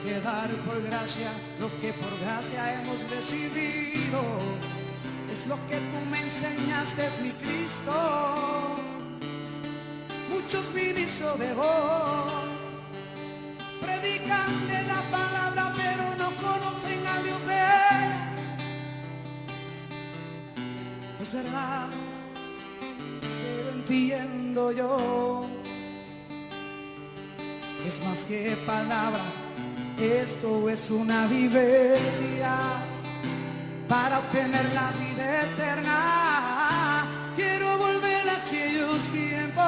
que dar por gracia lo que por gracia hemos recibido. Es lo que tú me enseñaste, es mi Cristo. Muchos ministros de hoy predican de la palabra, pero no conocen al Dios de él. Es verdad, pero entiendo yo, es más que palabra, esto es una vivencia para obtener la vida eterna. Quiero volver a aquellos tiempos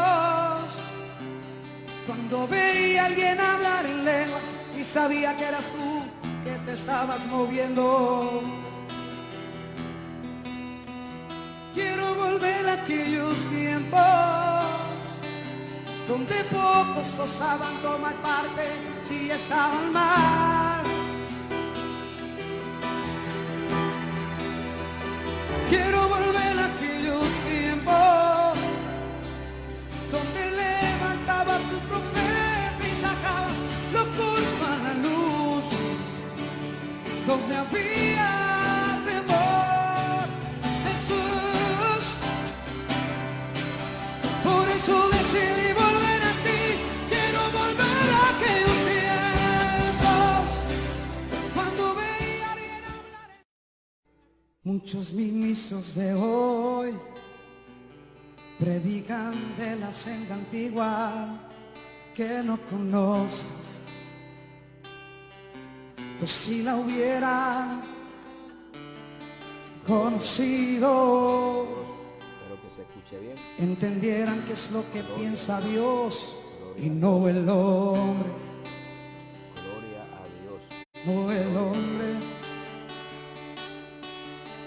cuando veía a alguien hablar en lenguas y sabía que eras tú que te estabas moviendo. Quiero volver a aquellos tiempos donde pocos osaban tomar parte si estaban mal. Quiero volver a aquellos tiempos donde levantabas tus profetas y sacabas lo culpa a la luz, donde había temor, Jesús. Por eso decidí volver a ti. Quiero volver a aquellos tiempos cuando veía a alguien hablar. Muchos ministros de hoy predican de la senda antigua que no conocen, pues si la hubieran conocido, Espero que se escuche bien. entendieran qué es lo que piensa Dios y no el hombre, Gloria a Dios. no el hombre.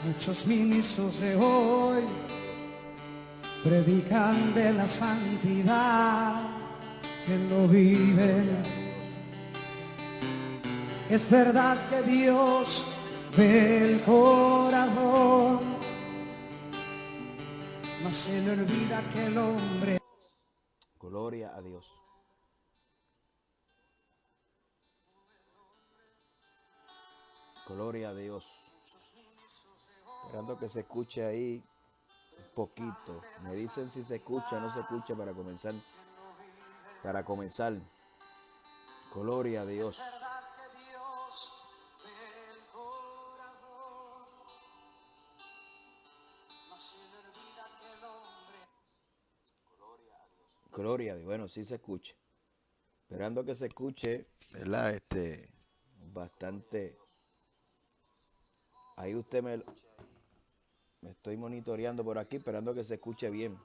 Muchos ministros de hoy predican de la santidad que no viven. Es verdad que Dios ve el corazón, mas se le olvida que el hombre. Gloria a Dios. Gloria a Dios. Esperando que se escuche ahí un poquito. Me dicen si se escucha o no se escucha para comenzar. Para comenzar. Gloria a Dios. Gloria a Dios. Bueno, sí se escucha. Esperando que se escuche, ¿verdad? Bastante. Ahí usted me estoy monitoreando por aquí, esperando que se escuche bien.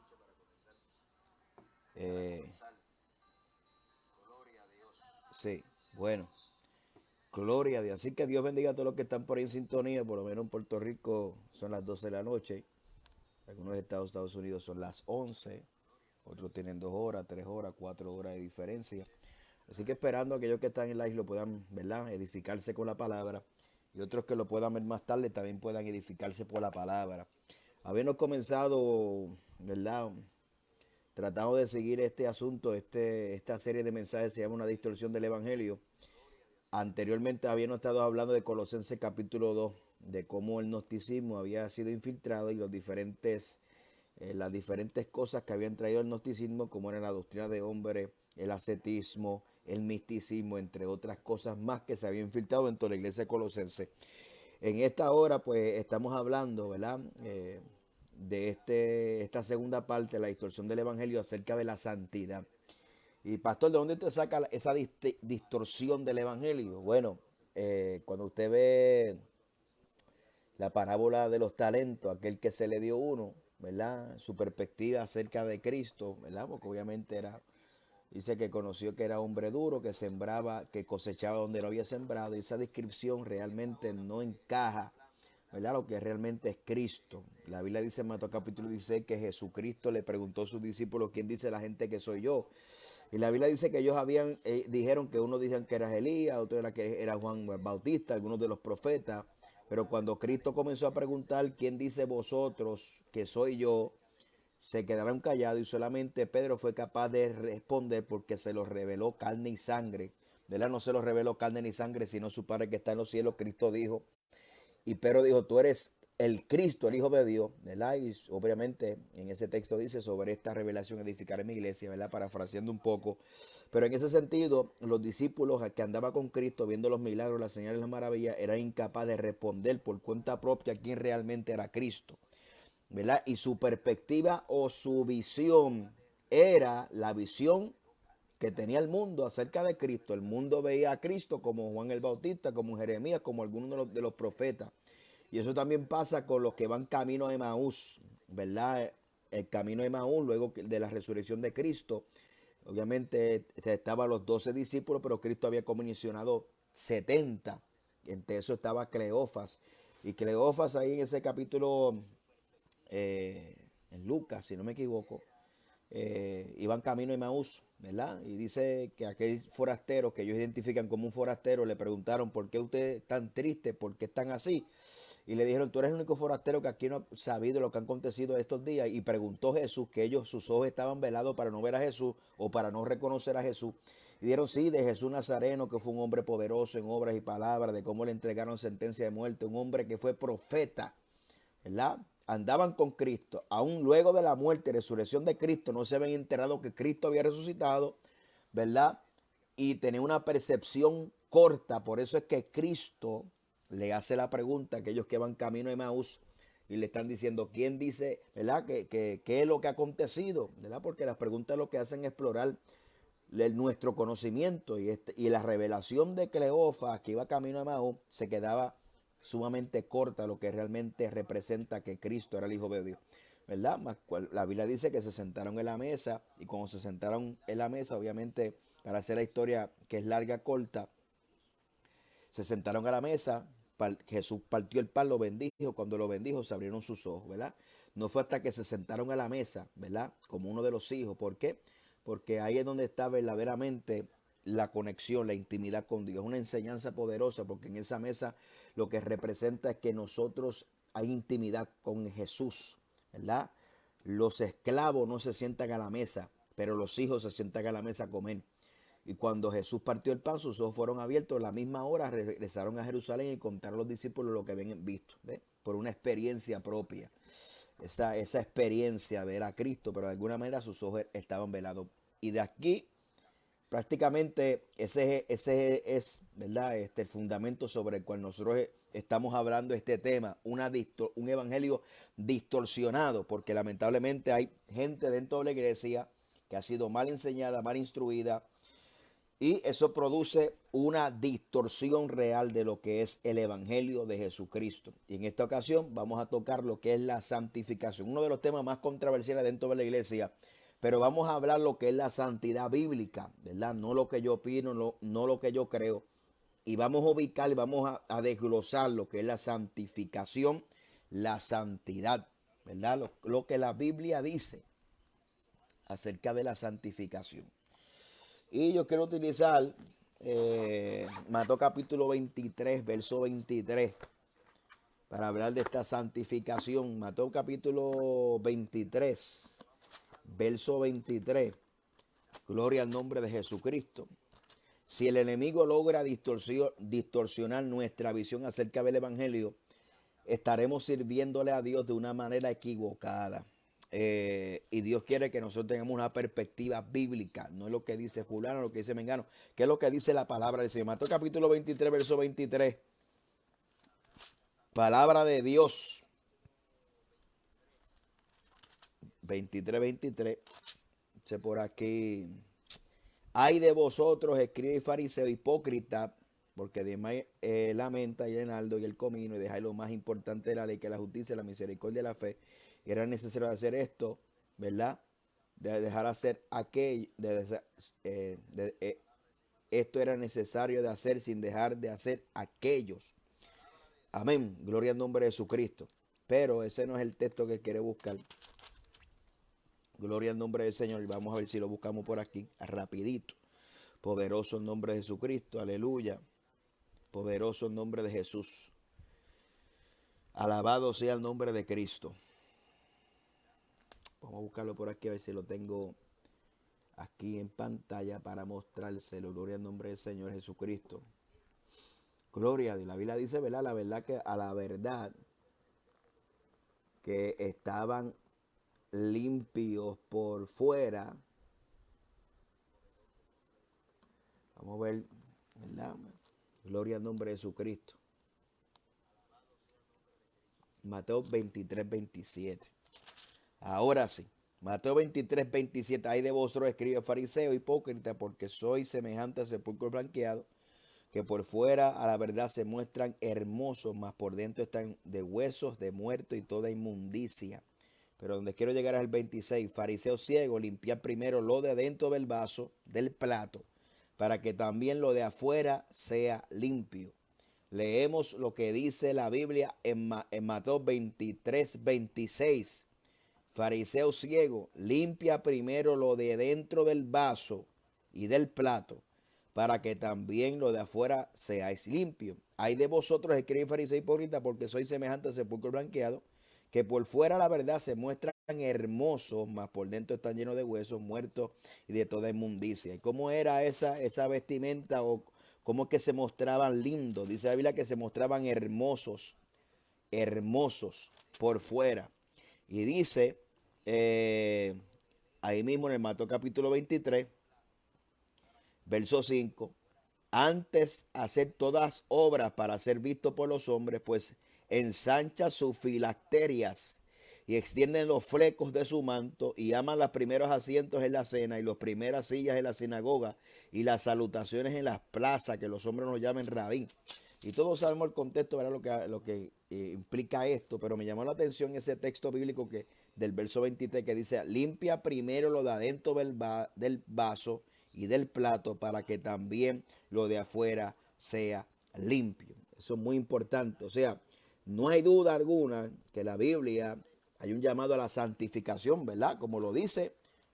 Sí, bueno. Gloria a Dios. Así que Dios bendiga a todos los que están por ahí en sintonía. Por lo menos en Puerto Rico son las 12 de la noche. Algunos Estados Unidos son las 11. Otros tienen 2 horas, 3 horas, 4 horas de diferencia. Así que esperando a aquellos que están en la isla puedan, ¿verdad?, edificarse con la palabra. Y otros que lo puedan ver más tarde también puedan edificarse por la palabra. Habiendo comenzado, ¿verdad?, tratando de seguir este asunto, esta serie de mensajes se llama Una distorsión del Evangelio. Anteriormente habíamos estado hablando de Colosenses capítulo 2, de cómo el gnosticismo había sido infiltrado y las diferentes cosas que habían traído el gnosticismo, como era la doctrina de hombre, el ascetismo, el misticismo, entre otras cosas más que se habían infiltrado dentro de la iglesia colosense. En esta hora, pues, estamos hablando, ¿verdad?, de esta segunda parte, la distorsión del evangelio acerca de la santidad. Y pastor, ¿de dónde te saca esa distorsión del evangelio? Bueno, cuando usted ve la parábola de los talentos, aquel que se le dio uno, ¿verdad?, su perspectiva acerca de Cristo, ¿verdad?, porque obviamente dice que conoció que era hombre duro, que sembraba, que cosechaba donde no había sembrado, y esa descripción realmente no encaja, ¿verdad?, lo que realmente es Cristo. La Biblia dice en Mateo capítulo 16 que Jesucristo le preguntó a sus discípulos: ¿quién dice la gente que soy yo? Y la Biblia dice que ellos dijeron que unos decían que era Elías, otros era que era Juan Bautista, algunos de los profetas. Pero cuando Cristo comenzó a preguntar: ¿quién dice vosotros que soy yo?, se quedaron callados y solamente Pedro fue capaz de responder, porque se lo reveló carne y sangre, ¿verdad? No se lo reveló carne ni sangre, sino su Padre que está en los cielos. Cristo dijo, y Pedro dijo, tú eres el Cristo, el Hijo de Dios, ¿verdad? Y obviamente en ese texto dice, sobre esta revelación edificaré mi iglesia, ¿verdad? Parafraseando un poco. Pero en ese sentido, los discípulos que andaban con Cristo, viendo los milagros, las señales, las maravillas, eran incapaces de responder por cuenta propia quién realmente era Cristo, ¿verdad? Y su perspectiva o su visión era la visión que tenía el mundo acerca de Cristo. El mundo veía a Cristo como Juan el Bautista, como Jeremías, como algunos de los profetas. Y eso también pasa con los que van camino de Emaús, ¿verdad? El camino de Emaús, luego de la resurrección de Cristo. Obviamente estaban los 12 discípulos, pero Cristo había comisionado 70. Entre eso estaba Cleofas. Y Cleofas ahí en ese capítulo, en Lucas, si no me equivoco, iban camino de Emaús, ¿verdad? Y dice que aquel forastero que ellos identifican como un forastero, le preguntaron, ¿por qué usted es tan triste? ¿Por qué están así? Y le dijeron, tú eres el único forastero que aquí no ha sabido lo que han acontecido estos días. Y preguntó Jesús que sus ojos estaban velados para no ver a Jesús o para no reconocer a Jesús. Y dijeron, sí, de Jesús Nazareno, que fue un hombre poderoso en obras y palabras, de cómo le entregaron sentencia de muerte, un hombre que fue profeta, ¿verdad? Andaban con Cristo, aún luego de la muerte y resurrección de Cristo, no se habían enterado que Cristo había resucitado, ¿verdad? Y tenía una percepción corta, por eso es que Cristo le hace la pregunta a aquellos que van camino de Emaús y le están diciendo, ¿quién dice, verdad? ¿Qué es lo que ha acontecido? ¿Verdad? Porque las preguntas lo que hacen es explorar nuestro conocimiento y la revelación de Cleofas que iba camino de Emaús se quedaba sumamente corta, lo que realmente representa que Cristo era el Hijo de Dios, ¿verdad? La Biblia dice que se sentaron en la mesa y cuando se sentaron en la mesa, obviamente, para hacer la historia que es larga, corta, se sentaron a la mesa, Jesús partió el pan, lo bendijo, cuando lo bendijo se abrieron sus ojos, ¿verdad? No fue hasta que se sentaron a la mesa, ¿verdad? Como uno de los hijos, ¿por qué? Porque ahí es donde está verdaderamente la conexión, la intimidad con Dios. Es una enseñanza poderosa porque en esa mesa lo que representa es que nosotros hay intimidad con Jesús, ¿verdad? Los esclavos no se sientan a la mesa, pero los hijos se sientan a la mesa a comer. Y cuando Jesús partió el pan, sus ojos fueron abiertos. A la misma hora regresaron a Jerusalén y contaron a los discípulos lo que habían visto, ¿ves? Por una experiencia propia. Esa experiencia, ver a Cristo, pero de alguna manera sus ojos estaban velados. Y de aquí, prácticamente, ese es, ¿verdad? El fundamento sobre el cual nosotros estamos hablando este tema, un evangelio distorsionado, porque lamentablemente hay gente dentro de la iglesia que ha sido mal enseñada, mal instruida, y eso produce una distorsión real de lo que es el Evangelio de Jesucristo. Y en esta ocasión vamos a tocar lo que es la santificación, uno de los temas más controversiales dentro de la iglesia. Pero vamos a hablar lo que es la santidad bíblica, ¿verdad? No lo que yo opino, no lo que yo creo. Y vamos a ubicar y vamos a desglosar lo que es la santificación, la santidad, ¿verdad? Lo que la Biblia dice acerca de la santificación. Y yo quiero utilizar Mateo capítulo 23, verso 23, para hablar de esta santificación. Mateo capítulo 23, verso 23. Gloria al nombre de Jesucristo. Si el enemigo logra distorsionar nuestra visión acerca del Evangelio, estaremos sirviéndole a Dios de una manera equivocada. Y Dios quiere que nosotros tengamos una perspectiva bíblica, no es lo que dice fulano, lo que dice mengano, que es lo que dice la palabra del Señor. Mateo capítulo 23, verso 23. Palabra de Dios. 23, 23. Dice por aquí: ay de vosotros, escribas y fariseos, hipócritas, porque demáis la menta y el enaldo y el comino, y dejáis lo más importante de la ley, que es la justicia, la misericordia y la fe. Y era necesario hacer esto, ¿verdad? De dejar hacer aquello, esto era necesario de hacer sin dejar de hacer aquellos. Amén. Gloria al nombre de Jesucristo. Pero ese no es el texto que quiere buscar. Gloria al nombre del Señor. Y vamos a ver si lo buscamos por aquí, rapidito. Poderoso el nombre de Jesucristo. Aleluya. Poderoso el nombre de Jesús. Alabado sea el nombre de Cristo. Vamos a buscarlo por aquí a ver si lo tengo aquí en pantalla para mostrárselo. Gloria al nombre del Señor Jesucristo. Gloria a Dios. La Biblia dice, ¿verdad? La verdad que a la verdad que estaban limpios por fuera. Vamos a ver, ¿verdad? Gloria al nombre de Jesucristo. Mateo 23, 27. Ahora sí. Mateo 23, 27. Hay de vosotros, escribe fariseo, hipócrita, porque sois semejante a sepulcro blanqueado, que por fuera a la verdad se muestran hermosos, mas por dentro están de huesos, de muerto y toda inmundicia. Pero donde quiero llegar es el 26. Fariseo ciego, limpiad primero lo de adentro del vaso, del plato, para que también lo de afuera sea limpio. Leemos lo que dice la Biblia en Mateo 23, 26. Fariseo ciego, limpia primero lo de dentro del vaso y del plato, para que también lo de afuera seáis limpio. Hay de vosotros, escribe fariseo hipócrita, porque sois semejante a sepulcro blanqueado, que por fuera la verdad se muestran hermosos, mas por dentro están llenos de huesos, muertos y de toda inmundicia. ¿Y cómo era esa vestimenta o cómo que se mostraban lindos? Dice la Biblia que se mostraban hermosos, hermosos por fuera. Y dice, ahí mismo en el Mateo capítulo 23, verso 5, antes hacer todas obras para ser visto por los hombres, pues ensancha sus filacterias y extienden los flecos de su manto y aman los primeros asientos en la cena y las primeras sillas en la sinagoga y las salutaciones en las plazas, que los hombres nos llamen rabí. Y todos sabemos el contexto, ¿verdad? Lo que implica esto, pero me llamó la atención ese texto bíblico que del verso 23 que dice, limpia primero lo de adentro del vaso y del plato para que también lo de afuera sea limpio. Eso es muy importante. O sea, no hay duda alguna que la Biblia hay un llamado a la santificación, ¿verdad? Como lo dice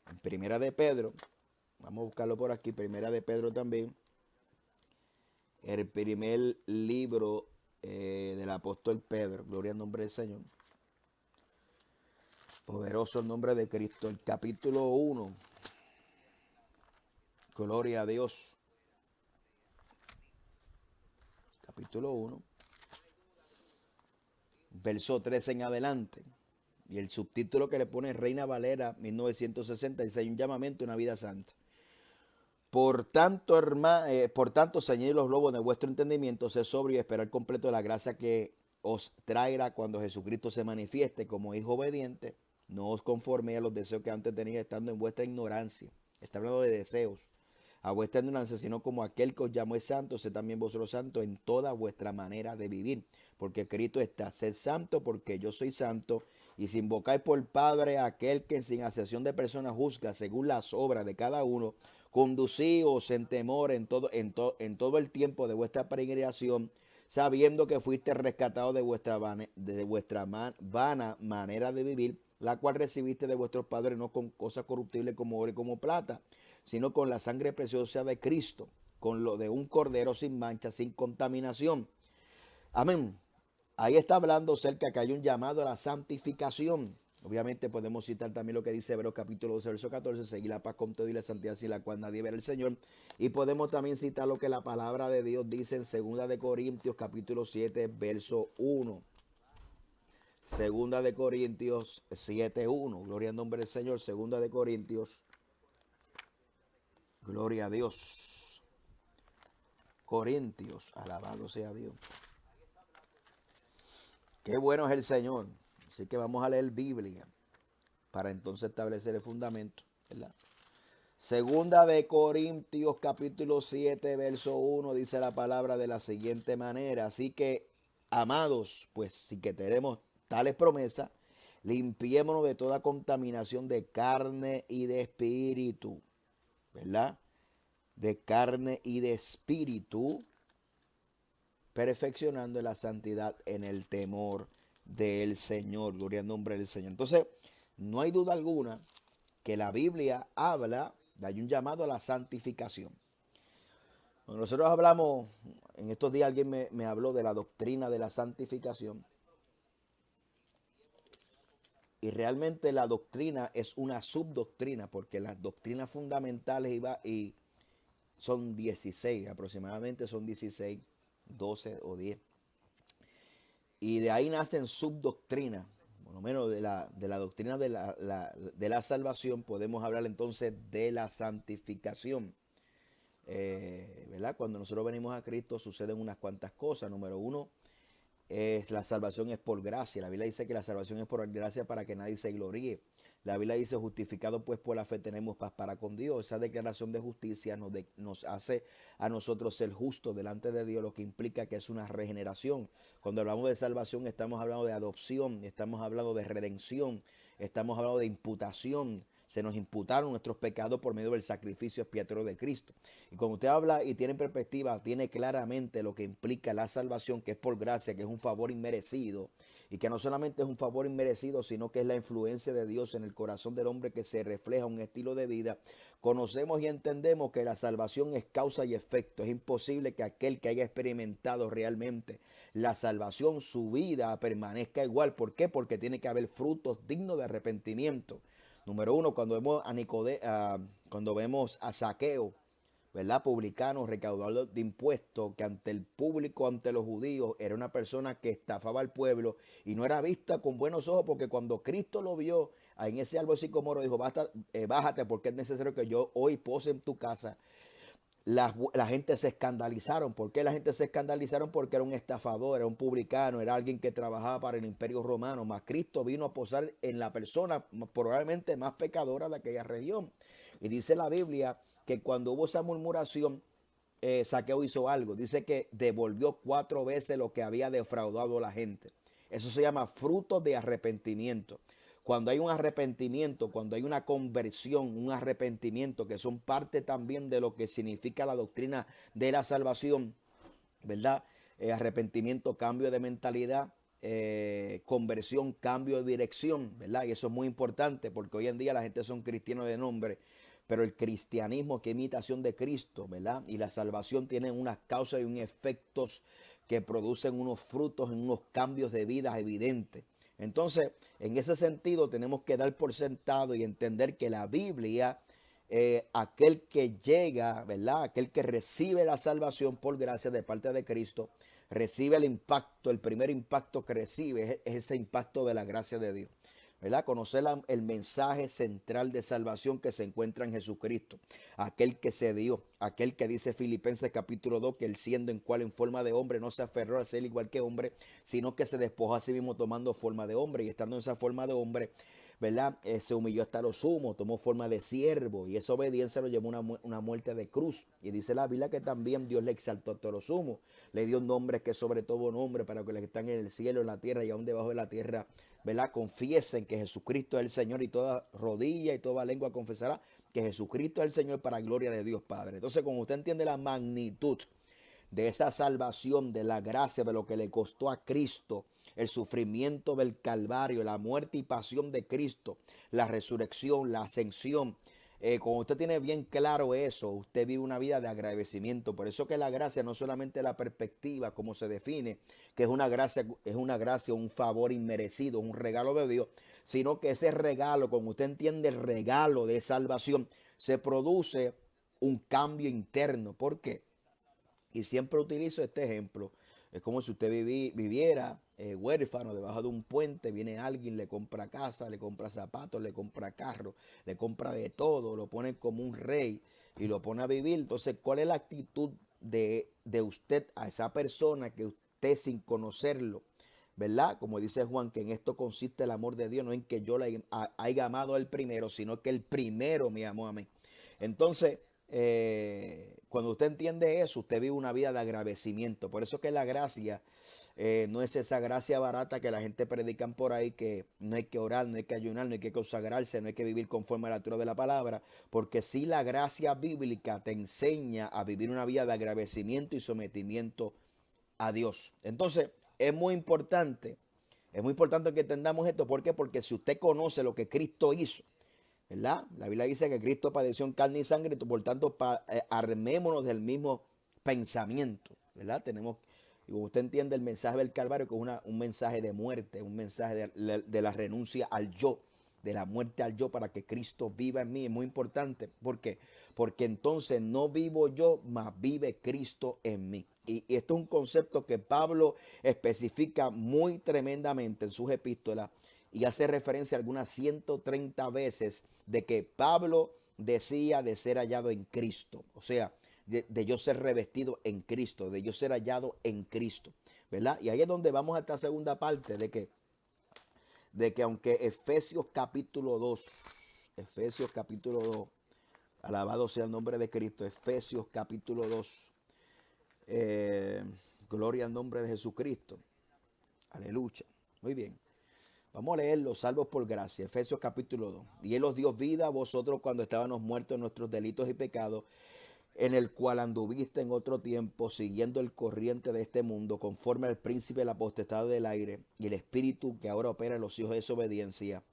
en Primera de Pedro. Vamos a buscarlo por aquí, Primera de Pedro también. El primer libro del apóstol Pedro. Gloria al nombre del Señor. Poderoso el nombre de Cristo. El capítulo 1. Gloria a Dios. Capítulo 1. Verso 13 en adelante. Y el subtítulo que le pone Reina Valera 1966. Un llamamiento a una vida santa. Por tanto, ceñid los lomos de vuestro entendimiento, sed sobrio y esperar completo la gracia que os traerá cuando Jesucristo se manifieste como hijo obediente. No os conforméis a los deseos que antes teníais estando en vuestra ignorancia. Está hablando de deseos. A vuestra ignorancia, sino como aquel que os llamó es santo, sed también vosotros santos en toda vuestra manera de vivir. Porque escrito está, sed santo porque yo soy santo. Y si invocáis por Padre a aquel que sin acepción de personas juzga según las obras de cada uno, conducíos en temor en todo el tiempo de vuestra peregrinación, sabiendo que fuiste rescatados de vuestra vana manera de vivir, la cual recibiste de vuestros padres, no con cosas corruptibles como oro y como plata, sino con la sangre preciosa de Cristo, con lo de un cordero sin mancha, sin contaminación. Amén. Ahí está hablando acerca que hay un llamado a la santificación. Obviamente podemos citar también lo que dice Hebreos capítulo 12, verso 14, seguir la paz con todo y la santidad sin la cual nadie verá al Señor. Y podemos también citar lo que la palabra de Dios dice en 2 de Corintios capítulo 7, verso 1. 2 de Corintios 7, 1. Gloria al nombre del Señor. 2 de Corintios. Gloria a Dios. Corintios, alabado sea Dios. Qué bueno es el Señor. Así que vamos a leer Biblia para entonces establecer el fundamento, ¿verdad? 2 de Corintios capítulo 7 verso 1 dice la palabra de la siguiente manera. Así que, amados, pues si que tenemos tales promesas, limpiémonos de toda contaminación de carne y de espíritu, ¿verdad? De carne y de espíritu, perfeccionando la santidad en el temor del Señor. Gloria al nombre del Señor. Entonces, no hay duda alguna que la Biblia habla de hay un llamado a la santificación. Cuando nosotros hablamos, en estos días alguien me habló de la doctrina de la santificación. Y realmente la doctrina es una subdoctrina, porque las doctrinas fundamentales y son 16, aproximadamente son 16, 12 o 10. Y de ahí nacen subdoctrinas, por lo menos de la doctrina de la salvación. Podemos hablar entonces de la santificación. ¿Verdad? Cuando nosotros venimos a Cristo suceden unas cuantas cosas. Número uno, la salvación es por gracia. La Biblia dice que la salvación es por gracia para que nadie se gloríe. La Biblia dice, justificado pues por la fe tenemos paz para con Dios. Esa declaración de justicia nos hace a nosotros ser justos delante de Dios, lo que implica que es una regeneración. Cuando hablamos de salvación estamos hablando de adopción, estamos hablando de redención, estamos hablando de imputación. Se nos imputaron nuestros pecados por medio del sacrificio expiatorio de Cristo. Y cuando usted habla y tiene perspectiva, tiene claramente lo que implica la salvación, que es por gracia, que es un favor inmerecido. Y que no solamente es un favor inmerecido, sino que es la influencia de Dios en el corazón del hombre que se refleja un estilo de vida. Conocemos y entendemos que la salvación es causa y efecto. Es imposible que aquel que haya experimentado realmente la salvación, su vida permanezca igual. ¿Por qué? Porque tiene que haber frutos dignos de arrepentimiento. Número uno, cuando vemos a Zaqueo, ¿verdad? Publicano, recaudador de impuestos, que ante el público, ante los judíos, era una persona que estafaba al pueblo y no era vista con buenos ojos, porque cuando Cristo lo vio en ese árbol sicómoro, dijo, bájate porque es necesario que yo hoy pose en tu casa. La gente se escandalizaron. ¿Por qué la gente se escandalizaron? Porque era un estafador, era un publicano, era alguien que trabajaba para el imperio romano. Mas Cristo vino a posar en la persona probablemente más pecadora de aquella región. Y dice la Biblia que cuando hubo esa murmuración, Zaqueo hizo algo. Dice que devolvió 4 veces lo que había defraudado a la gente. Eso se llama fruto de arrepentimiento. Cuando hay un arrepentimiento, cuando hay una conversión, un arrepentimiento, que son parte también de lo que significa la doctrina de la salvación, ¿verdad? Arrepentimiento, cambio de mentalidad, conversión, cambio de dirección, ¿verdad? Y eso es muy importante porque hoy en día la gente son cristianos de nombre, pero el cristianismo que es imitación de Cristo, ¿verdad? Y la salvación tienen unas causas y unos efectos que producen unos frutos, unos cambios de vida evidentes. Entonces, en ese sentido, tenemos que dar por sentado y entender que la Biblia, aquel que llega, ¿verdad? Aquel que recibe la salvación por gracia de parte de Cristo, recibe el impacto, el primer impacto que recibe es ese impacto de la gracia de Dios. ¿Verdad? Conocer el mensaje central de salvación que se encuentra en Jesucristo, aquel que se dio, aquel que dice Filipenses capítulo 2, que él siendo en forma de hombre no se aferró a ser igual que hombre, sino que se despojó a sí mismo tomando forma de hombre, y estando en esa forma de hombre, ¿verdad? Se humilló hasta lo sumo, tomó forma de siervo, y esa obediencia lo llevó a una muerte de cruz. Y dice la Biblia que también Dios le exaltó hasta lo sumo, le dio un nombre que es sobre todo nombre, para que los que están en el cielo, en la tierra y aún debajo de la tierra, ¿verdad? Confiesen que Jesucristo es el Señor, y toda rodilla y toda lengua confesará que Jesucristo es el Señor, para gloria de Dios Padre. Entonces, cuando usted entiende la magnitud de esa salvación, de la gracia, de lo que le costó a Cristo, el sufrimiento del Calvario, la muerte y pasión de Cristo, la resurrección, la ascensión. Cuando usted tiene bien claro eso, usted vive una vida de agradecimiento. Por eso que la gracia no solamente la perspectiva, como se define, que es una gracia, un favor inmerecido, un regalo de Dios, sino que ese regalo, como usted entiende el regalo de salvación, se produce un cambio interno. ¿Por qué? Y siempre utilizo este ejemplo. Es como si usted viviera huérfano debajo de un puente, viene alguien, le compra casa, le compra zapatos, le compra carro, le compra de todo, lo pone como un rey y lo pone a vivir. Entonces, ¿cuál es la actitud de usted a esa persona que usted, sin conocerlo, ¿verdad? Como dice Juan, que en esto consiste el amor de Dios, no en que yo le haya amado al primero, sino que el primero me amó a mí. Entonces, cuando usted entiende eso, usted vive una vida de agradecimiento. Por eso que la gracia no es esa gracia barata que la gente predican por ahí, que no hay que orar, no hay que ayunar, no hay que consagrarse, no hay que vivir conforme a la altura de la palabra, porque sí, la gracia bíblica te enseña a vivir una vida de agradecimiento y sometimiento a Dios. Entonces, es muy importante que entendamos esto. ¿Por qué? Porque si usted conoce lo que Cristo hizo, ¿verdad? La Biblia dice que Cristo padeció en carne y sangre, por tanto, armémonos del mismo pensamiento, ¿verdad? Tenemos Y como usted entiende el mensaje del Calvario, que es un mensaje de muerte, un mensaje de la renuncia al yo, de la muerte al yo para que Cristo viva en mí. Es muy importante. ¿Por qué? Porque entonces no vivo yo, mas vive Cristo en mí. Y esto es un concepto que Pablo especifica muy tremendamente en sus epístolas y hace referencia algunas 130 veces de que Pablo decía de ser hallado en Cristo. O sea, de yo ser revestido en Cristo, de yo ser hallado en Cristo, ¿verdad? Y ahí es donde vamos a esta segunda parte de que aunque Efesios capítulo 2, alabado sea el nombre de Cristo, Efesios capítulo 2, gloria al nombre de Jesucristo, aleluya, muy bien. Vamos a leer los salvos por gracia, Efesios capítulo 2. Y Él os dio vida a vosotros cuando estábamos muertos en nuestros delitos y pecados, en el cual anduviste en otro tiempo, siguiendo el corriente de este mundo, conforme al príncipe de la potestad del aire y el espíritu que ahora opera en los hijos de desobediencia,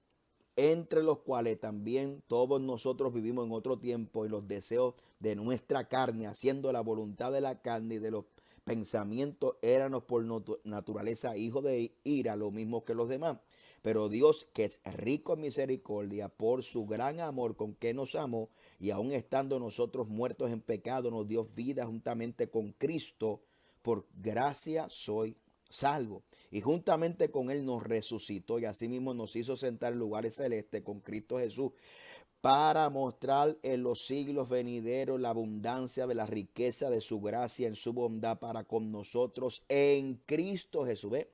entre los cuales también todos nosotros vivimos en otro tiempo en los deseos de nuestra carne, haciendo la voluntad de la carne y de los pensamientos, éramos por naturaleza hijos de ira, lo mismo que los demás. Pero Dios, que es rico en misericordia, por su gran amor con que nos amó, y aun estando nosotros muertos en pecado, nos dio vida juntamente con Cristo. Por gracia soy salvo. Y juntamente con Él nos resucitó y asimismo nos hizo sentar en lugares celestes con Cristo Jesús, para mostrar en los siglos venideros la abundancia de la riqueza de su gracia en su bondad para con nosotros en Cristo Jesús. ¿Ve?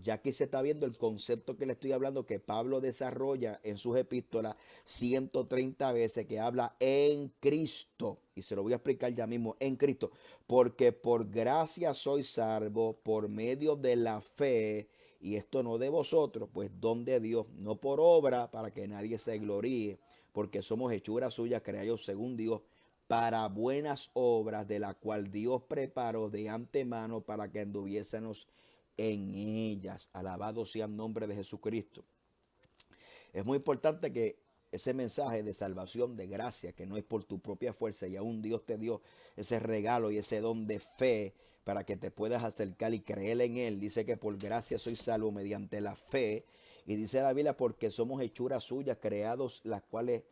Ya aquí se está viendo el concepto que le estoy hablando, que Pablo desarrolla en sus epístolas 130 veces, que habla en Cristo. Y se lo voy a explicar ya mismo, en Cristo. Porque por gracia soy salvo por medio de la fe, y esto no de vosotros, pues don de Dios, no por obra, para que nadie se gloríe, porque somos hechura suya, creados según Dios, para buenas obras, de la cual Dios preparó de antemano para que anduviésemos en ellas. Alabado sea el nombre de Jesucristo. Es muy importante que ese mensaje de salvación, de gracia, que no es por tu propia fuerza, y aún Dios te dio ese regalo y ese don de fe para que te puedas acercar y creer en Él. Dice que por gracia soy salvo mediante la fe. Y dice la Biblia, porque somos hechuras suyas, creados, las cuales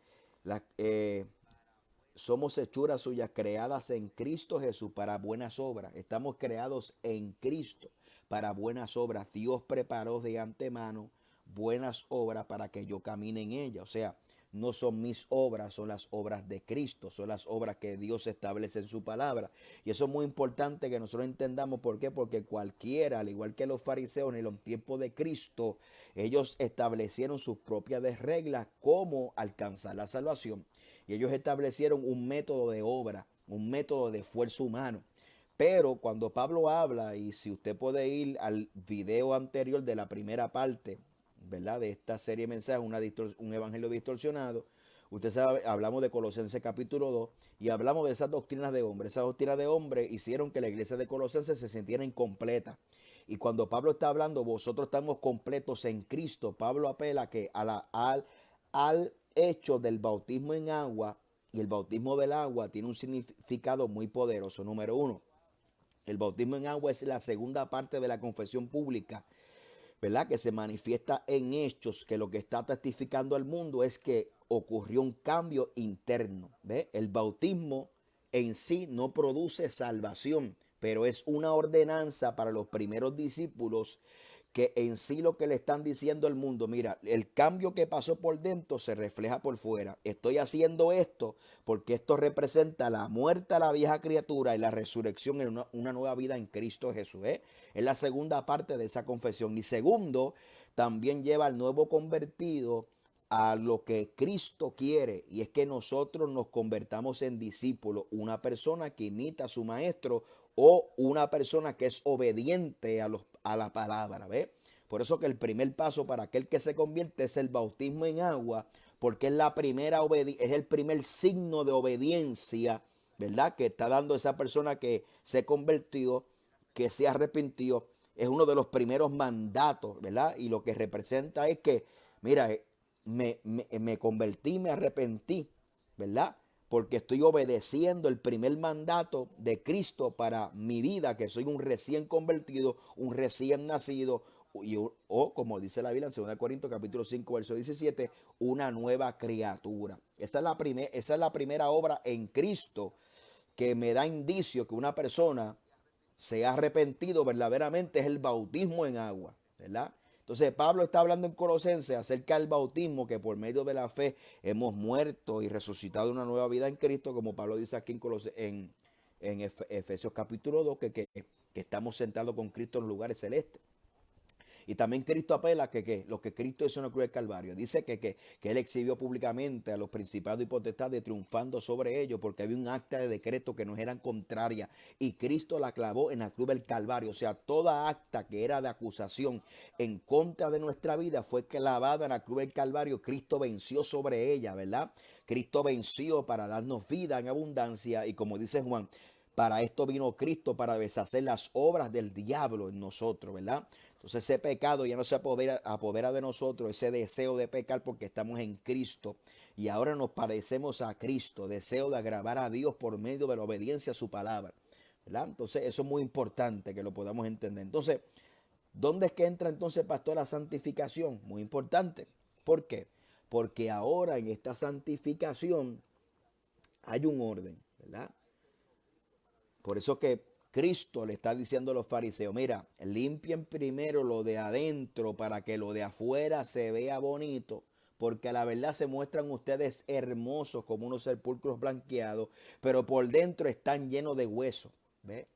somos hechuras suyas, creadas en Cristo Jesús para buenas obras. Estamos creados en Cristo para buenas obras. Dios preparó de antemano buenas obras para que yo camine en ellas. O sea, no son mis obras, son las obras de Cristo, son las obras que Dios establece en su palabra. Y eso es muy importante que nosotros entendamos. ¿Por qué? Porque cualquiera, al igual que los fariseos en los tiempos de Cristo, ellos establecieron sus propias reglas cómo alcanzar la salvación. Y ellos establecieron un método de obra, un método de esfuerzo humano. Pero cuando Pablo habla, y si usted puede ir al video anterior de la primera parte, ¿verdad?, de esta serie de mensajes, un evangelio distorsionado, usted sabe, hablamos de Colosenses capítulo 2 y hablamos de esas doctrinas de hombre. Esas doctrinas de hombre hicieron que la iglesia de Colosenses se sintiera incompleta. Y cuando Pablo está hablando, vosotros estamos completos en Cristo, Pablo apela que al hecho del bautismo en agua, y el bautismo del agua tiene un significado muy poderoso. Número uno, el bautismo en agua es la segunda parte de la confesión pública, ¿verdad?, que se manifiesta en hechos, que lo que está testificando al mundo es que ocurrió un cambio interno. ¿Ve? El bautismo en sí no produce salvación, pero es una ordenanza para los primeros discípulos, que en sí lo que le están diciendo al mundo, mira, el cambio que pasó por dentro se refleja por fuera. Estoy haciendo esto porque esto representa la muerte a la vieja criatura y la resurrección en una nueva vida en Cristo Jesús. Es la segunda parte de esa confesión. Y segundo, también lleva al nuevo convertido a lo que Cristo quiere, y es que nosotros nos convertamos en discípulos, una persona que imita a su maestro o una persona que es obediente a la palabra. ¿Ve? Por eso que el primer paso para aquel que se convierte es el bautismo en agua, porque es es el primer signo de obediencia, ¿verdad?, que está dando esa persona que se convirtió, que se arrepintió. Es uno de los primeros mandatos, ¿verdad? Y lo que representa es que, mira, me convertí, me arrepentí, ¿verdad?, porque estoy obedeciendo el primer mandato de Cristo para mi vida, que soy un recién convertido, un recién nacido, o como dice la Biblia en 2 Corintios capítulo 5, verso 17, una nueva criatura. Esa es la primera obra en Cristo que me da indicio que una persona se ha arrepentido verdaderamente, es el bautismo en agua, ¿verdad? Entonces Pablo está hablando en Colosenses acerca del bautismo, que por medio de la fe hemos muerto y resucitado una nueva vida en Cristo, como Pablo dice aquí en Efesios capítulo 2, que estamos sentados con Cristo en los lugares celestes. Y también Cristo apela que lo que Cristo hizo en la cruz del Calvario. Dice que Él exhibió públicamente a los principados y potestades triunfando sobre ellos porque había un acta de decreto que nos eran contraria. Y Cristo la clavó en la cruz del Calvario. O sea, toda acta que era de acusación en contra de nuestra vida fue clavada en la cruz del Calvario. Cristo venció sobre ella, ¿verdad? Cristo venció para darnos vida en abundancia. Y como dice Juan, para esto vino Cristo, para deshacer las obras del diablo en nosotros, ¿verdad? Entonces ese pecado ya no se apodera de nosotros, ese deseo de pecar porque estamos en Cristo y ahora nos parecemos a Cristo, deseo de agradar a Dios por medio de la obediencia a su palabra, ¿verdad? Entonces eso es muy importante que lo podamos entender. Entonces, ¿dónde es que entra entonces, pastor, la santificación? Muy importante. ¿Por qué? Porque ahora en esta santificación hay un orden, ¿verdad? Por eso que Cristo le está diciendo a los fariseos, mira, limpien primero lo de adentro para que lo de afuera se vea bonito, porque a la verdad se muestran ustedes hermosos como unos sepulcros blanqueados, pero por dentro están llenos de huesos, ¿ve?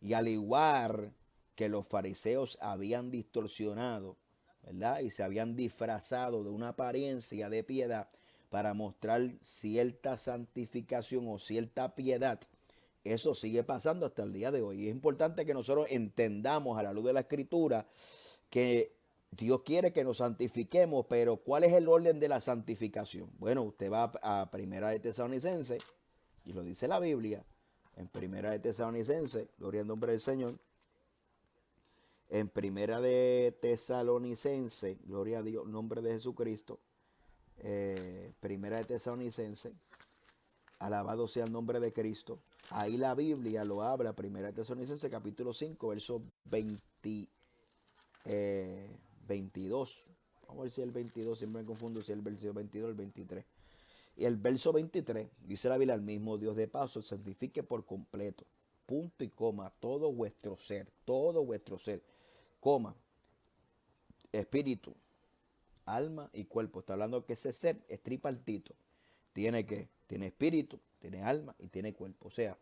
Y al igual que los fariseos habían distorsionado, ¿verdad? Y se habían disfrazado de una apariencia de piedad para mostrar cierta santificación o cierta piedad. Eso sigue pasando hasta el día de hoy. Y es importante que nosotros entendamos a la luz de la Escritura que Dios quiere que nos santifiquemos, pero ¿cuál es el orden de la santificación? Bueno, usted va a Primera de Tesalonicenses, y lo dice la Biblia, en Primera de Tesalonicenses, gloria al nombre del Señor, en Primera de Tesalonicenses, gloria a Dios, nombre de Jesucristo, Primera de Tesalonicenses, alabado sea el nombre de Cristo. Ahí la Biblia lo habla, Primera de Tesalonicenses capítulo 5, verso 22. Vamos a ver si el 22, siempre me confundo si es el verso 22 o el 23. Y el verso 23, dice la Biblia, el mismo Dios de paz os santifique por completo, punto y coma, todo vuestro ser, coma, espíritu, alma y cuerpo. Está hablando que ese ser es tripartito. Tiene espíritu, tiene alma y tiene cuerpo. O sea,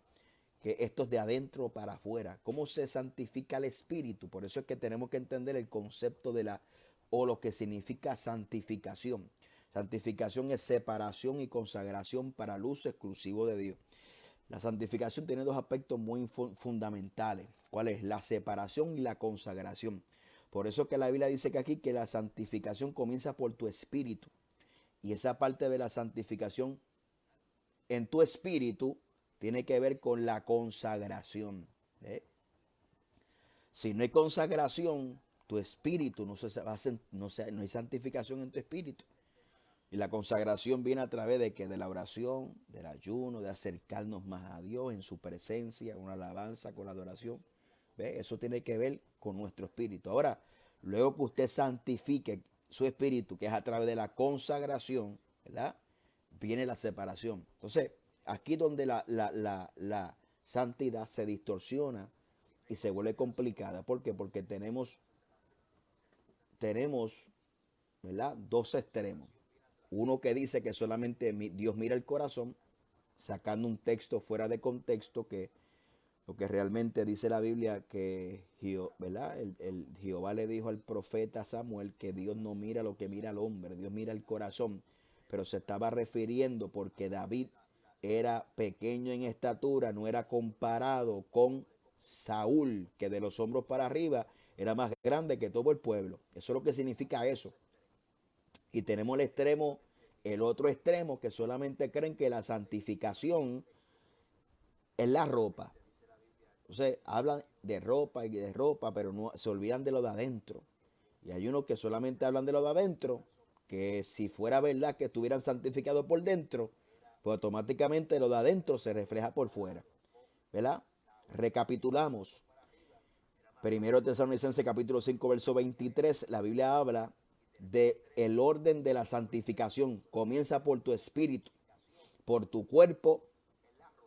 que esto es de adentro para afuera. ¿Cómo se santifica el espíritu? Por eso es que tenemos que entender el concepto o lo que significa santificación. Santificación es separación y consagración para el uso exclusivo de Dios. La santificación tiene dos aspectos muy fundamentales. ¿Cuál es? La separación y la consagración. Por eso que la Biblia dice que aquí que la santificación comienza por tu espíritu. Y esa parte de la santificación en tu espíritu tiene que ver con la consagración. Si no hay consagración, tu espíritu no hay santificación en tu espíritu. Y la consagración viene a través de que de la oración, del ayuno, de acercarnos más a Dios en su presencia, una alabanza con la adoración. ¿Ve? Eso tiene que ver con nuestro espíritu. Ahora, luego que usted santifique su espíritu, que es a través de la consagración, ¿verdad? Viene la separación. Entonces, aquí donde la santidad se distorsiona y se vuelve complicada. ¿Por qué? Porque tenemos, ¿verdad?, dos extremos. Uno que dice que solamente Dios mira el corazón, sacando un texto fuera de contexto, que lo que realmente dice la Biblia, que ¿verdad? Jehová le dijo al profeta Samuel que Dios no mira lo que mira el hombre, Dios mira el corazón. Pero se estaba refiriendo porque David era pequeño en estatura, no era comparado con Saúl, que de los hombros para arriba era más grande que todo el pueblo. Eso es lo que significa eso. Y tenemos el otro extremo, que solamente creen que la santificación es la ropa. Entonces hablan de ropa y de ropa, pero no se olvidan de lo de adentro. Y hay unos que solamente hablan de lo de adentro, que si fuera verdad que estuvieran santificados por dentro, pues automáticamente lo de adentro se refleja por fuera, ¿verdad? Recapitulamos. Primero Tesalonicenses capítulo 5, verso 23, la Biblia habla de el orden de la santificación. Comienza por tu espíritu, por tu cuerpo,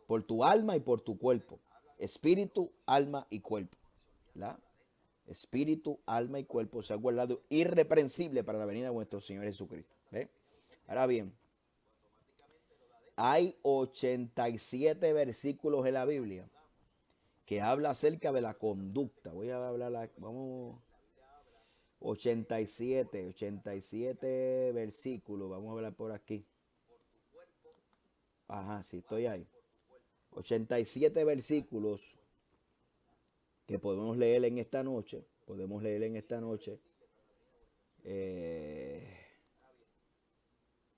por tu alma y por tu cuerpo. Espíritu, alma y cuerpo, ¿verdad? Espíritu, alma y cuerpo se ha guardado irreprensible para la venida de nuestro Señor Jesucristo. ¿Ve? Ahora bien, hay 87 versículos en la Biblia que habla acerca de la conducta. Voy a hablar, vamos, 87 versículos, vamos a hablar por aquí. Ajá, sí, estoy ahí. 87 versículos que podemos leer en esta noche.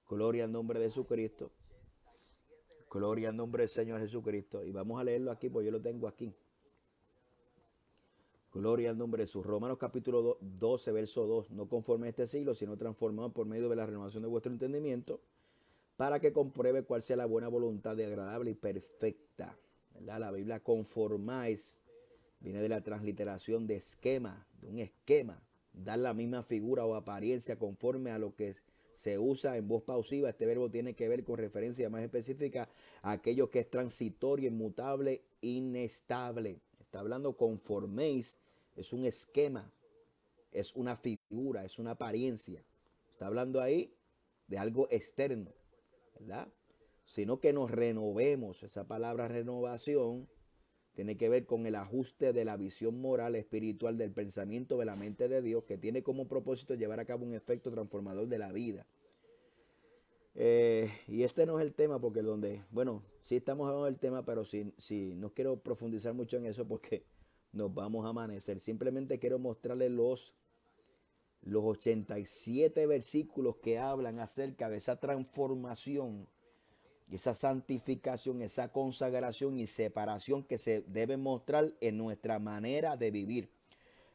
Gloria al nombre de Jesucristo. Gloria al nombre del Señor Jesucristo. Y vamos a leerlo aquí, porque yo lo tengo aquí. Gloria al nombre de Jesús. Romanos capítulo 12, verso 2. No conforme a este siglo, sino transformado por medio de la renovación de vuestro entendimiento, para que compruebe cuál sea la buena voluntad de agradable y perfecta. ¿Verdad? La Biblia conformáis viene de la transliteración de esquema, de un esquema. Dar la misma figura o apariencia conforme a lo que se usa en voz pausiva. Este verbo tiene que ver con referencia más específica a aquello que es transitorio, inmutable, inestable. Está hablando conforméis, es un esquema, es una figura, es una apariencia. Está hablando ahí de algo externo, ¿verdad? Sino que nos renovemos. Esa palabra renovación tiene que ver con el ajuste de la visión moral, espiritual, del pensamiento de la mente de Dios, que tiene como propósito llevar a cabo un efecto transformador de la vida. Y este no es el tema, porque bueno, sí estamos hablando del tema, pero sí, no quiero profundizar mucho en eso porque nos vamos a amanecer. Simplemente quiero mostrarles los 87 versículos que hablan acerca de esa transformación, esa santificación, esa consagración y separación que se debe mostrar en nuestra manera de vivir.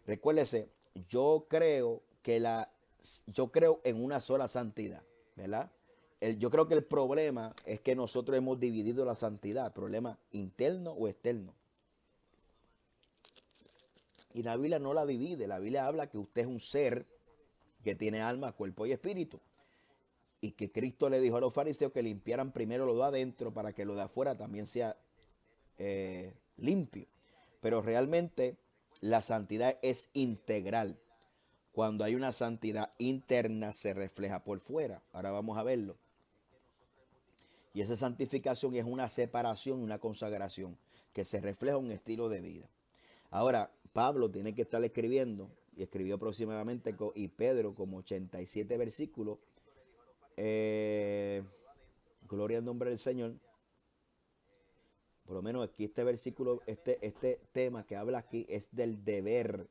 Recuérdese, yo creo en una sola santidad, ¿verdad? Yo creo que el problema es que nosotros hemos dividido la santidad, problema interno o externo. Y la Biblia no la divide, la Biblia habla que usted es un ser que tiene alma, cuerpo y espíritu. Y que Cristo le dijo a los fariseos que limpiaran primero lo de adentro para que lo de afuera también sea limpio. Pero realmente la santidad es integral. Cuando hay una santidad interna se refleja por fuera. Ahora vamos a verlo. Y esa santificación es una separación, una consagración que se refleja en un estilo de vida. Ahora, Pablo tiene que estar escribiendo, y escribió aproximadamente, y Pedro como 87 versículos. Gloria al nombre del Señor. Por lo menos aquí este versículo, este tema que habla aquí es del deber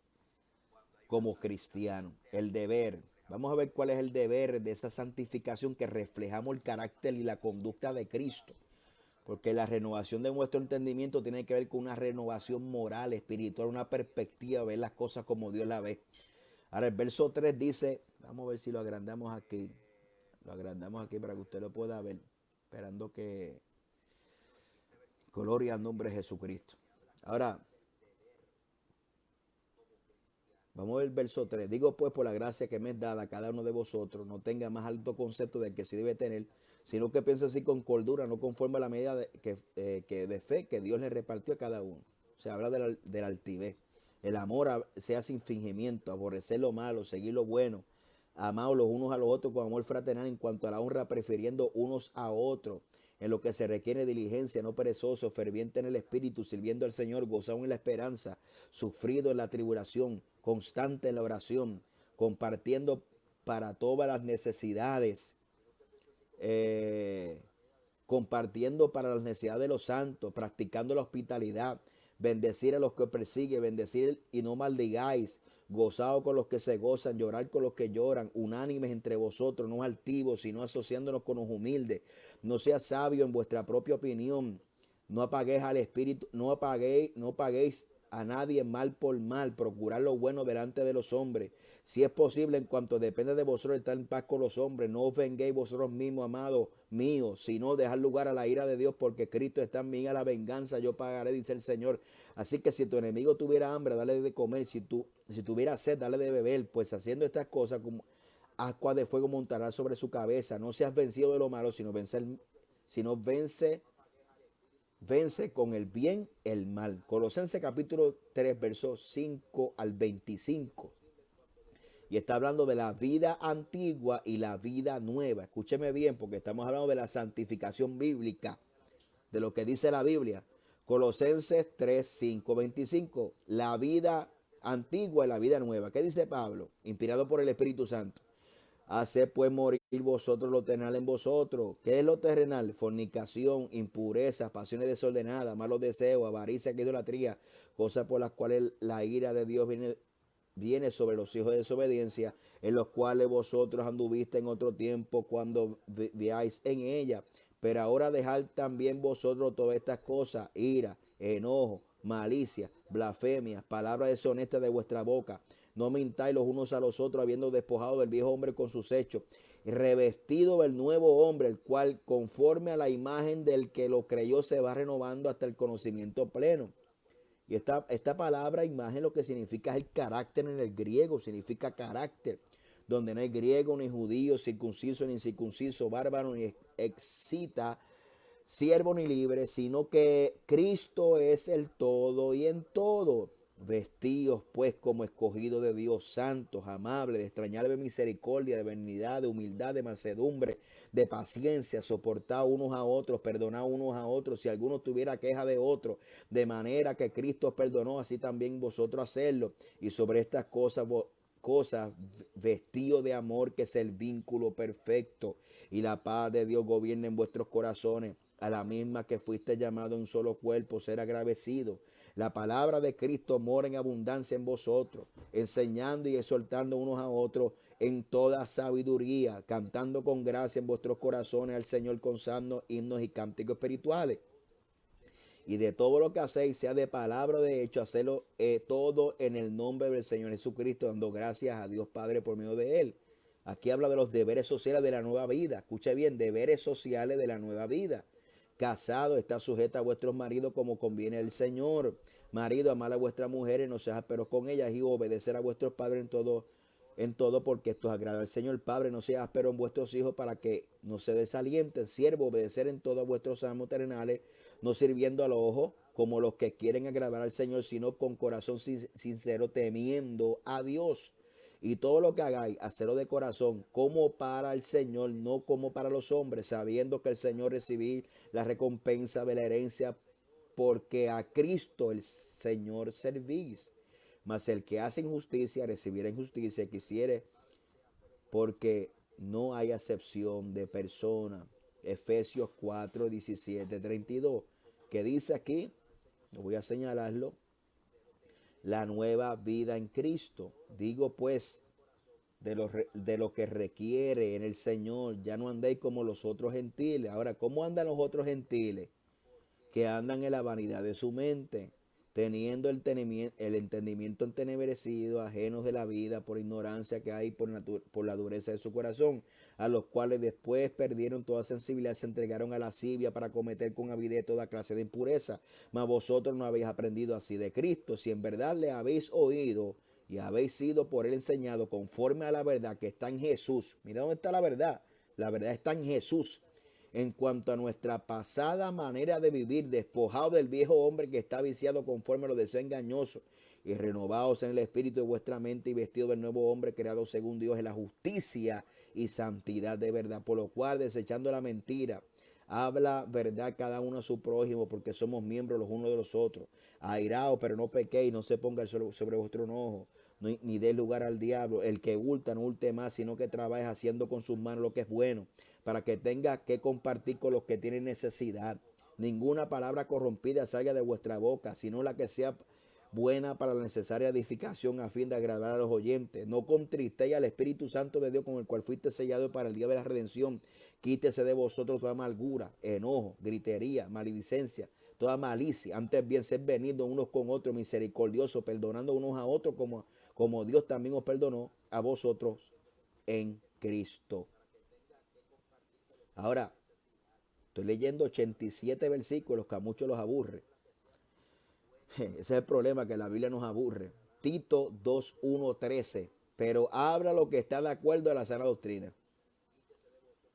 como cristiano. El deber. Vamos a ver cuál es el deber de esa santificación que reflejamos el carácter y la conducta de Cristo. Porque la renovación de nuestro entendimiento tiene que ver con una renovación moral, espiritual, una perspectiva, ver las cosas como Dios las ve. Ahora el verso 3 dice, vamos a ver si lo agrandamos aquí. Lo agrandamos aquí para que usted lo pueda ver. Esperando que... Gloria al nombre de Jesucristo. Ahora, vamos a ver el verso 3. Digo pues, por la gracia que me es dada a cada uno de vosotros, no tenga más alto concepto del que sí debe tener, sino que piense así con cordura, no conforme a la medida de fe que Dios le repartió a cada uno. O sea, habla de la altivez. El amor sea sin fingimiento, aborrecer lo malo, seguir lo bueno, amados los unos a los otros con amor fraternal, en cuanto a la honra, prefiriendo unos a otros, en lo que se requiere diligencia, no perezoso, ferviente en el espíritu, sirviendo al Señor, gozado en la esperanza, sufrido en la tribulación, constante en la oración, compartiendo para todas las necesidades, compartiendo para las necesidades de los santos, practicando la hospitalidad, bendecir a los que persiguen, bendecir y no maldigáis, gozado con los que se gozan, llorar con los que lloran, unánimes entre vosotros, no altivos, sino asociándonos con los humildes. No seas sabio en vuestra propia opinión, no apaguéis al espíritu, no apaguéis a nadie mal por mal, procurar lo bueno delante de los hombres. Si es posible, en cuanto depende de vosotros, estar en paz con los hombres. No os venguéis vosotros mismos, amados míos, sino dejar lugar a la ira de Dios, porque Cristo está en mí, a la venganza yo pagaré, dice el Señor. Así que si tu enemigo tuviera hambre, dale de comer. Si tuviera sed, dale de beber. Pues haciendo estas cosas, como ascua de fuego montará sobre su cabeza. No seas vencido de lo malo, sino vence con el bien el mal. Colosenses capítulo 3, versos 5 al 25. Y está hablando de la vida antigua y la vida nueva. Escúcheme bien, porque estamos hablando de la santificación bíblica, de lo que dice la Biblia. Colosenses 3, 5, 25. La vida antigua y la vida nueva. ¿Qué dice Pablo? Inspirado por el Espíritu Santo. Haced pues morir vosotros lo terrenal en vosotros. ¿Qué es lo terrenal? Fornicación, impureza, pasiones desordenadas, malos deseos, avaricia, idolatría, cosas por las cuales la ira de Dios viene sobre los hijos de desobediencia, en los cuales vosotros anduviste en otro tiempo cuando vivíais en ella. Pero ahora dejad también vosotros todas estas cosas: ira, enojo, malicia, blasfemia, palabras deshonestas de vuestra boca. No mintáis los unos a los otros, habiendo despojado del viejo hombre con sus hechos, revestido del nuevo hombre, el cual conforme a la imagen del que lo creyó se va renovando hasta el conocimiento pleno. Y esta palabra imagen lo que significa es el carácter en el griego, significa carácter, donde no hay griego ni judío, circunciso ni incircunciso, bárbaro ni excita, siervo ni libre, sino que Cristo es el todo y en todo. Vestidos pues como escogidos de Dios, santos, amables, de extrañable misericordia, de benignidad, de humildad, de mansedumbre, de paciencia, soportad unos a otros, perdonad unos a otros, si alguno tuviera queja de otro, de manera que Cristo os perdonó, así también vosotros hacerlo. Y sobre estas cosas vestidos de amor, que es el vínculo perfecto, y la paz de Dios gobierna en vuestros corazones, a la misma que fuiste llamado en un solo cuerpo, ser agradecido. La palabra de Cristo mora en abundancia en vosotros, enseñando y exhortando unos a otros en toda sabiduría, cantando con gracia en vuestros corazones al Señor con salmos, himnos y cánticos espirituales. Y de todo lo que hacéis, sea de palabra o de hecho, hacedlo todo en el nombre del Señor Jesucristo, dando gracias a Dios Padre por medio de Él. Aquí habla de los deberes sociales de la nueva vida. Escuche bien, deberes sociales de la nueva vida. Casado, está sujeta a vuestros maridos como conviene el Señor. Marido, amad a vuestras mujeres, no seas ásperos con ellas, y obedecer a vuestros padres en todo, porque esto agrada al Señor. Padre, no seas áspero en vuestros hijos, para que no se desalienten. Siervo, obedecer en todo a vuestros amos terrenales, no sirviendo al ojo como los que quieren agradar al Señor, sino con corazón sincero, temiendo a Dios. Y todo lo que hagáis, hacedlo de corazón, como para el Señor, no como para los hombres, sabiendo que el Señor recibirá la recompensa de la herencia, porque a Cristo el Señor servís. Mas el que hace injusticia recibirá injusticia, quisiere, porque no hay acepción de persona. Efesios 4, 17, 32, que dice aquí, voy a señalarlo: la nueva vida en Cristo. Digo pues, de lo que requiere en el Señor, ya no andéis como los otros gentiles. Ahora, ¿cómo andan los otros gentiles? Que andan en la vanidad de su mente, teniendo el entendimiento entenebrecido, ajenos de la vida por ignorancia que hay por la dureza de su corazón, a los cuales después perdieron toda sensibilidad, se entregaron a la lascivia para cometer con avidez toda clase de impureza. Mas vosotros no habéis aprendido así de Cristo, si en verdad le habéis oído y habéis sido por él enseñado conforme a la verdad que está en Jesús. Mira dónde está la verdad. La verdad está en Jesús. En cuanto a nuestra pasada manera de vivir, despojado del viejo hombre que está viciado conforme a los deseos engañosos, y renovados en el espíritu de vuestra mente, y vestido del nuevo hombre creado según Dios en la justicia y santidad de verdad. Por lo cual, desechando la mentira, habla verdad cada uno a su prójimo, porque somos miembros los unos de los otros. Airaos, pero no pequéis, no se ponga sobre vuestro enojo, ni dé lugar al diablo. El que hurta, no hurte más, sino que trabaje haciendo con sus manos lo que es bueno, para que tenga que compartir con los que tienen necesidad. Ninguna palabra corrompida salga de vuestra boca, sino la que sea buena para la necesaria edificación, a fin de agradar a los oyentes. No contristéis al Espíritu Santo de Dios, con el cual fuiste sellado para el día de la redención. Quítese de vosotros toda amargura, enojo, gritería, maledicencia, toda malicia. Antes bien ser venidos unos con otros, misericordiosos, perdonando unos a otros como Dios también os perdonó a vosotros en Cristo. Ahora, estoy leyendo 87 versículos que a muchos los aburre. Ese es el problema, que la Biblia nos aburre. Tito 2:1-13. Pero habla lo que está de acuerdo a la sana doctrina.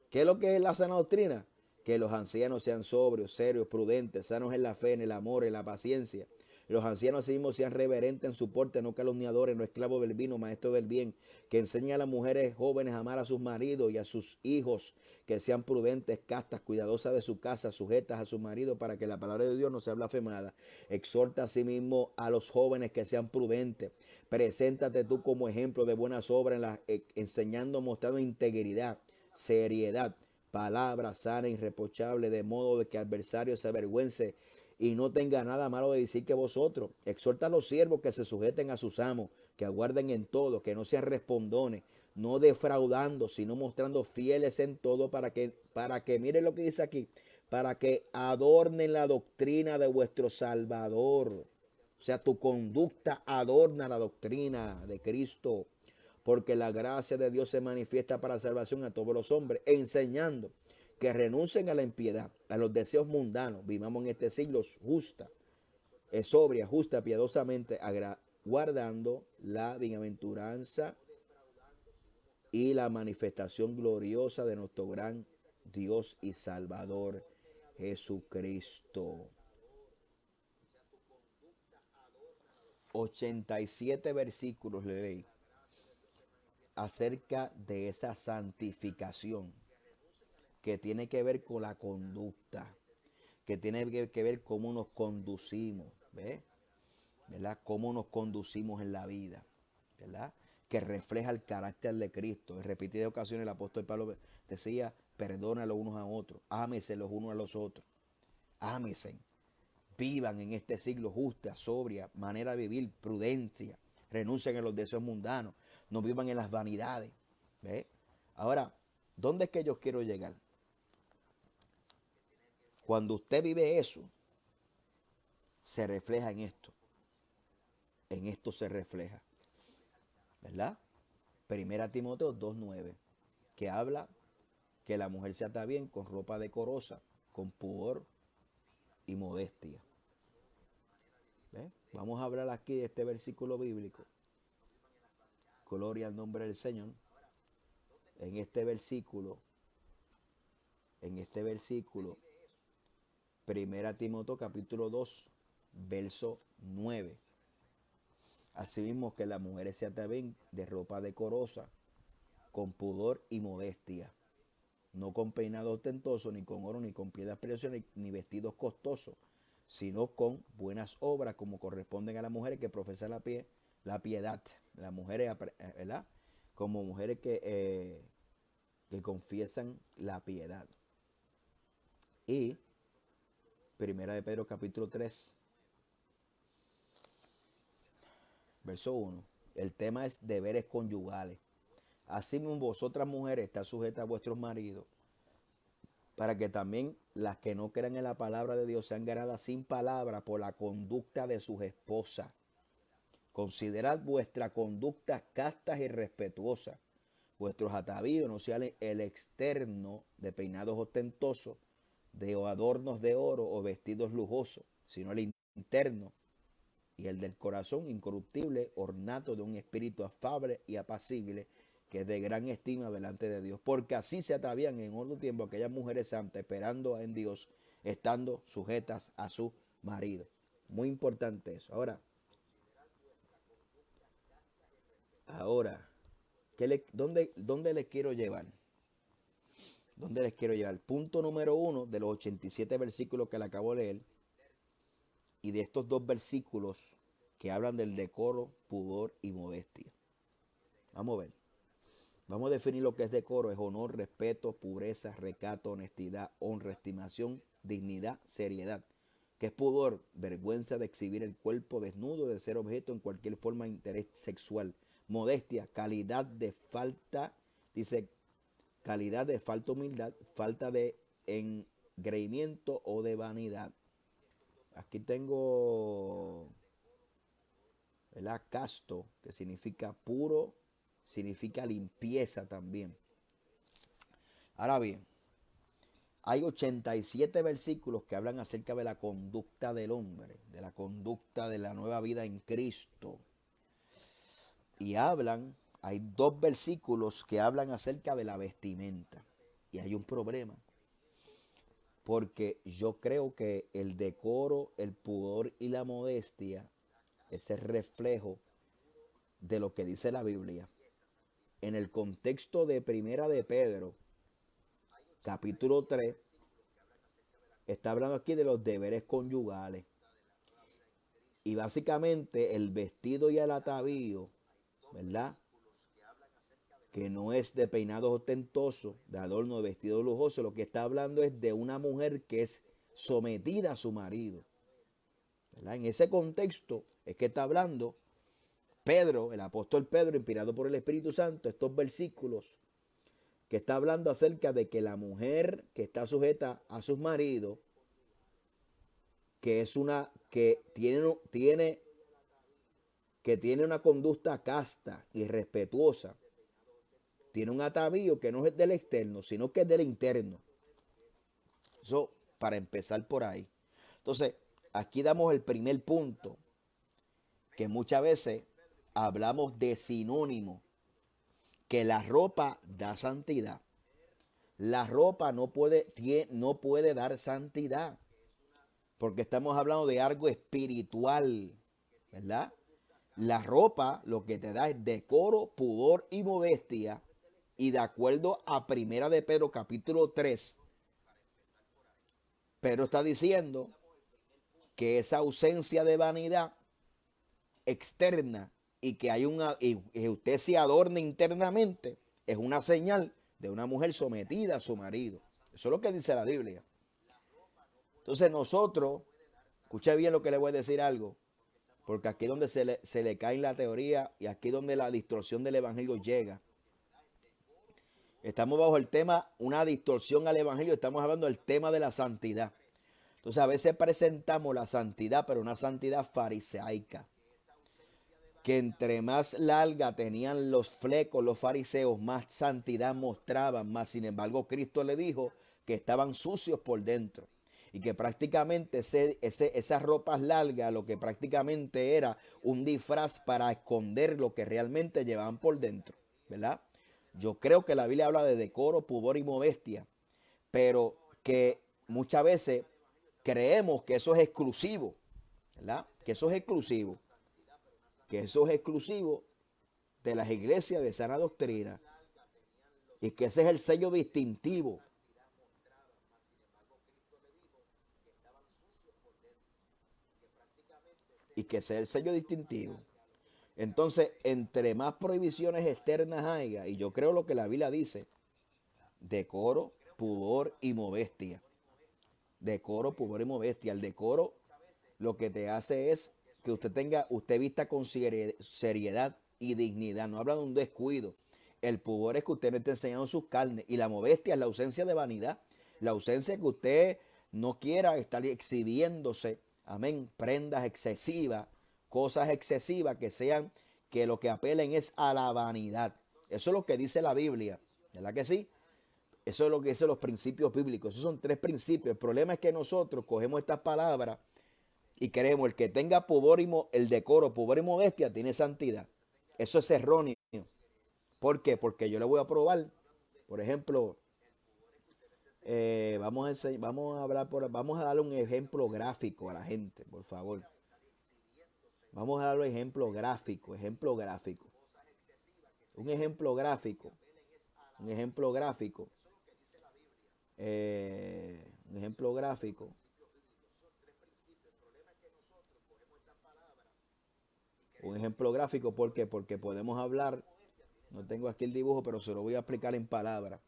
¿Qué es lo que es la sana doctrina? Que los ancianos sean sobrios, serios, prudentes, sanos en la fe, en el amor, en la paciencia. Los ancianos así mismo sean reverentes en su porte, no calumniadores, no esclavos del vino, maestros del bien, que enseñen a las mujeres jóvenes a amar a sus maridos y a sus hijos, que sean prudentes, castas, cuidadosas de su casa, sujetas a su marido, para que la palabra de Dios no sea blasfemada. Exhorta asimismo a los jóvenes que sean prudentes. Preséntate tú como ejemplo de buenas obras, enseñando, mostrando integridad, seriedad, palabra sana e irreprochable, de modo de que el adversario se avergüence y no tenga nada malo de decir que vosotros. Exhorta a los siervos que se sujeten a sus amos, que aguarden en todo, que no sean respondones, no defraudando, sino mostrando fieles en todo, para que miren lo que dice aquí, para que adornen la doctrina de vuestro Salvador. O sea, tu conducta adorna la doctrina de Cristo, porque la gracia de Dios se manifiesta para salvación a todos los hombres, enseñando que renuncien a la impiedad, a los deseos mundanos. Vivamos en este siglo justa, sobria, justa, piadosamente, guardando la bienaventuranza y la manifestación gloriosa de nuestro gran Dios y Salvador Jesucristo. 87 versículos le leí acerca de esa santificación que tiene que ver con la conducta, que tiene que ver cómo nos conducimos, ¿verdad? Cómo nos conducimos en la vida, ¿verdad? Que refleja el carácter de Cristo. En repetidas ocasiones el apóstol Pablo decía, perdona los unos a otros, ámense los unos a los otros, ámense, vivan en este siglo justa, sobria, manera de vivir, prudencia, renuncien a los deseos mundanos, no vivan en las vanidades. ¿Ve? Ahora, ¿dónde es que yo quiero llegar? Cuando usted vive eso, se refleja en esto. En esto se refleja, ¿verdad? Primera Timoteo 2:9, que habla que la mujer se ata bien con ropa decorosa, con pudor y modestia. ¿Ve? Vamos a hablar aquí de este versículo bíblico. Gloria al nombre del Señor. En este versículo, Primera Timoteo capítulo 2, verso 9. Asimismo que las mujeres se ata bien de ropa decorosa, con pudor y modestia, no con peinado ostentoso, ni con oro, ni con piedras preciosas, ni vestidos costosos, sino con buenas obras, como corresponden a las mujeres que profesan la piedad. Las mujeres, ¿verdad? Como mujeres que confiesan la piedad. Y Primera de Pedro capítulo 3, verso 1. El tema es deberes conyugales. Asimismo, vosotras mujeres, estad sujetas a vuestros maridos, para que también las que no crean en la palabra de Dios sean ganadas sin palabra por la conducta de sus esposas. Considerad vuestra conducta castas y respetuosas. Vuestros atavíos no sean el externo de peinados ostentosos, de adornos de oro o vestidos lujosos, sino el interno y el del corazón incorruptible, ornato de un espíritu afable y apacible, que es de gran estima delante de Dios. Porque así se atavían en otro tiempo aquellas mujeres santas, esperando en Dios, estando sujetas a su marido. Muy importante eso. Ahora, ¿dónde les quiero llevar? ¿Dónde les quiero llevar? Punto número 1 de los 87 versículos que le acabo de leer, y de estos 2 versículos que hablan del decoro, pudor y modestia. Vamos a ver. Vamos a definir lo que es decoro. Es honor, respeto, pureza, recato, honestidad, honra, estimación, dignidad, seriedad. ¿Qué es pudor? Vergüenza de exhibir el cuerpo desnudo, de ser objeto en cualquier forma de interés sexual. Modestia, calidad de falta, dice, calidad de falta humildad, falta de engreimiento o de vanidad. Aquí tengo, ¿verdad? Casto, que significa puro, significa limpieza también. Ahora bien, hay 87 versículos que hablan acerca de la conducta del hombre, de la conducta de la nueva vida en Cristo. Y hay 2 versículos que hablan acerca de la vestimenta. Y hay un problema, porque yo creo que el decoro, el pudor y la modestia es el reflejo de lo que dice la Biblia. En el contexto de Primera de Pedro, capítulo 3, está hablando aquí de los deberes conyugales. Y básicamente el vestido y el atavío, ¿verdad? Que no es de peinados ostentosos, de adorno, de vestido lujoso. Lo que está hablando es de una mujer que es sometida a su marido, ¿verdad? En ese contexto es que está hablando Pedro, el apóstol Pedro, inspirado por el Espíritu Santo, estos versículos que está hablando acerca de que la mujer que está sujeta a sus maridos, que es una que tiene una conducta casta y respetuosa, tiene un atavío que no es del externo, sino que es del interno. Eso para empezar por ahí. Entonces, aquí damos el primer punto, que muchas veces hablamos de sinónimo, que la ropa da santidad. La ropa no puede dar santidad, porque estamos hablando de algo espiritual, ¿verdad? La ropa lo que te da es decoro, pudor y modestia. Y de acuerdo a Primera de Pedro capítulo 3, Pedro está diciendo que esa ausencia de vanidad externa y que y usted se adorne internamente es una señal de una mujer sometida a su marido. Eso es lo que dice la Biblia. Entonces nosotros, escuche bien lo que le voy a decir algo, porque aquí es donde se le cae la teoría y aquí es donde la distorsión del evangelio llega. Estamos bajo el tema, una distorsión al evangelio, estamos hablando del tema de la santidad. Entonces a veces presentamos la santidad, pero una santidad fariseica. Que entre más larga tenían los flecos los fariseos, más santidad mostraban. Más sin embargo, Cristo le dijo que estaban sucios por dentro. Y que prácticamente esas ropas largas, lo que prácticamente era un disfraz para esconder lo que realmente llevaban por dentro, ¿verdad? Yo creo que la Biblia habla de decoro, pudor y modestia, pero que muchas veces creemos que eso es exclusivo, ¿verdad? Que eso es exclusivo de las iglesias de sana doctrina y que ese es el sello distintivo. Y que ese es el sello distintivo. Entonces, entre más prohibiciones externas haya, y yo creo lo que la Biblia dice, decoro, pudor y modestia. Decoro, pudor y modestia. El decoro lo que te hace es que usted vista con seriedad y dignidad. No habla de un descuido. El pudor es que usted no esté enseñando sus carnes. Y la modestia es la ausencia de vanidad. La ausencia de que usted no quiera estar exhibiéndose. Amén. Prendas excesivas, cosas excesivas que lo que apelen es a la vanidad. Eso es lo que dice la Biblia. ¿Verdad que sí? Eso es lo que dicen los principios bíblicos. Esos son 3 principios. El problema es que nosotros cogemos estas palabras y creemos el que tenga el decoro, pudor y modestia tiene santidad. Eso es erróneo. ¿Por qué? Porque yo le voy a probar, por ejemplo, vamos a darle un ejemplo gráfico a la gente, por favor. Vamos a darle un ejemplo gráfico. Un ejemplo gráfico. Un ejemplo gráfico. Un ejemplo gráfico, ¿por qué? Porque podemos hablar, no tengo aquí el dibujo, pero se lo voy a explicar en palabras.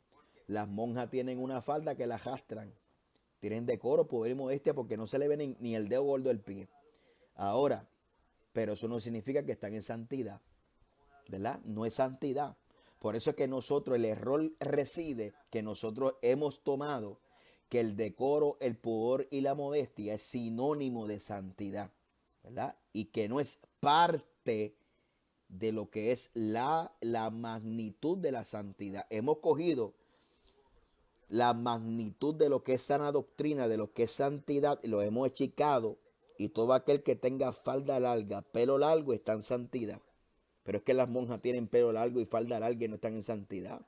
Las monjas tienen una falda que la arrastran, tienen decoro, poder y modestia porque no se le ve ni el dedo gordo del pie. Ahora, pero eso no significa que están en santidad, ¿verdad? No es santidad. Por eso es que el error reside que nosotros hemos tomado que el decoro, el pudor y la modestia es sinónimo de santidad, ¿verdad? Y que no es parte de lo que es la magnitud de la santidad. Hemos cogido la magnitud de lo que es sana doctrina, de lo que es santidad, y lo hemos achicado, y todo aquel que tenga falda larga, pelo largo, está en santidad. Pero es que las monjas tienen pelo largo y falda larga y no están en santidad.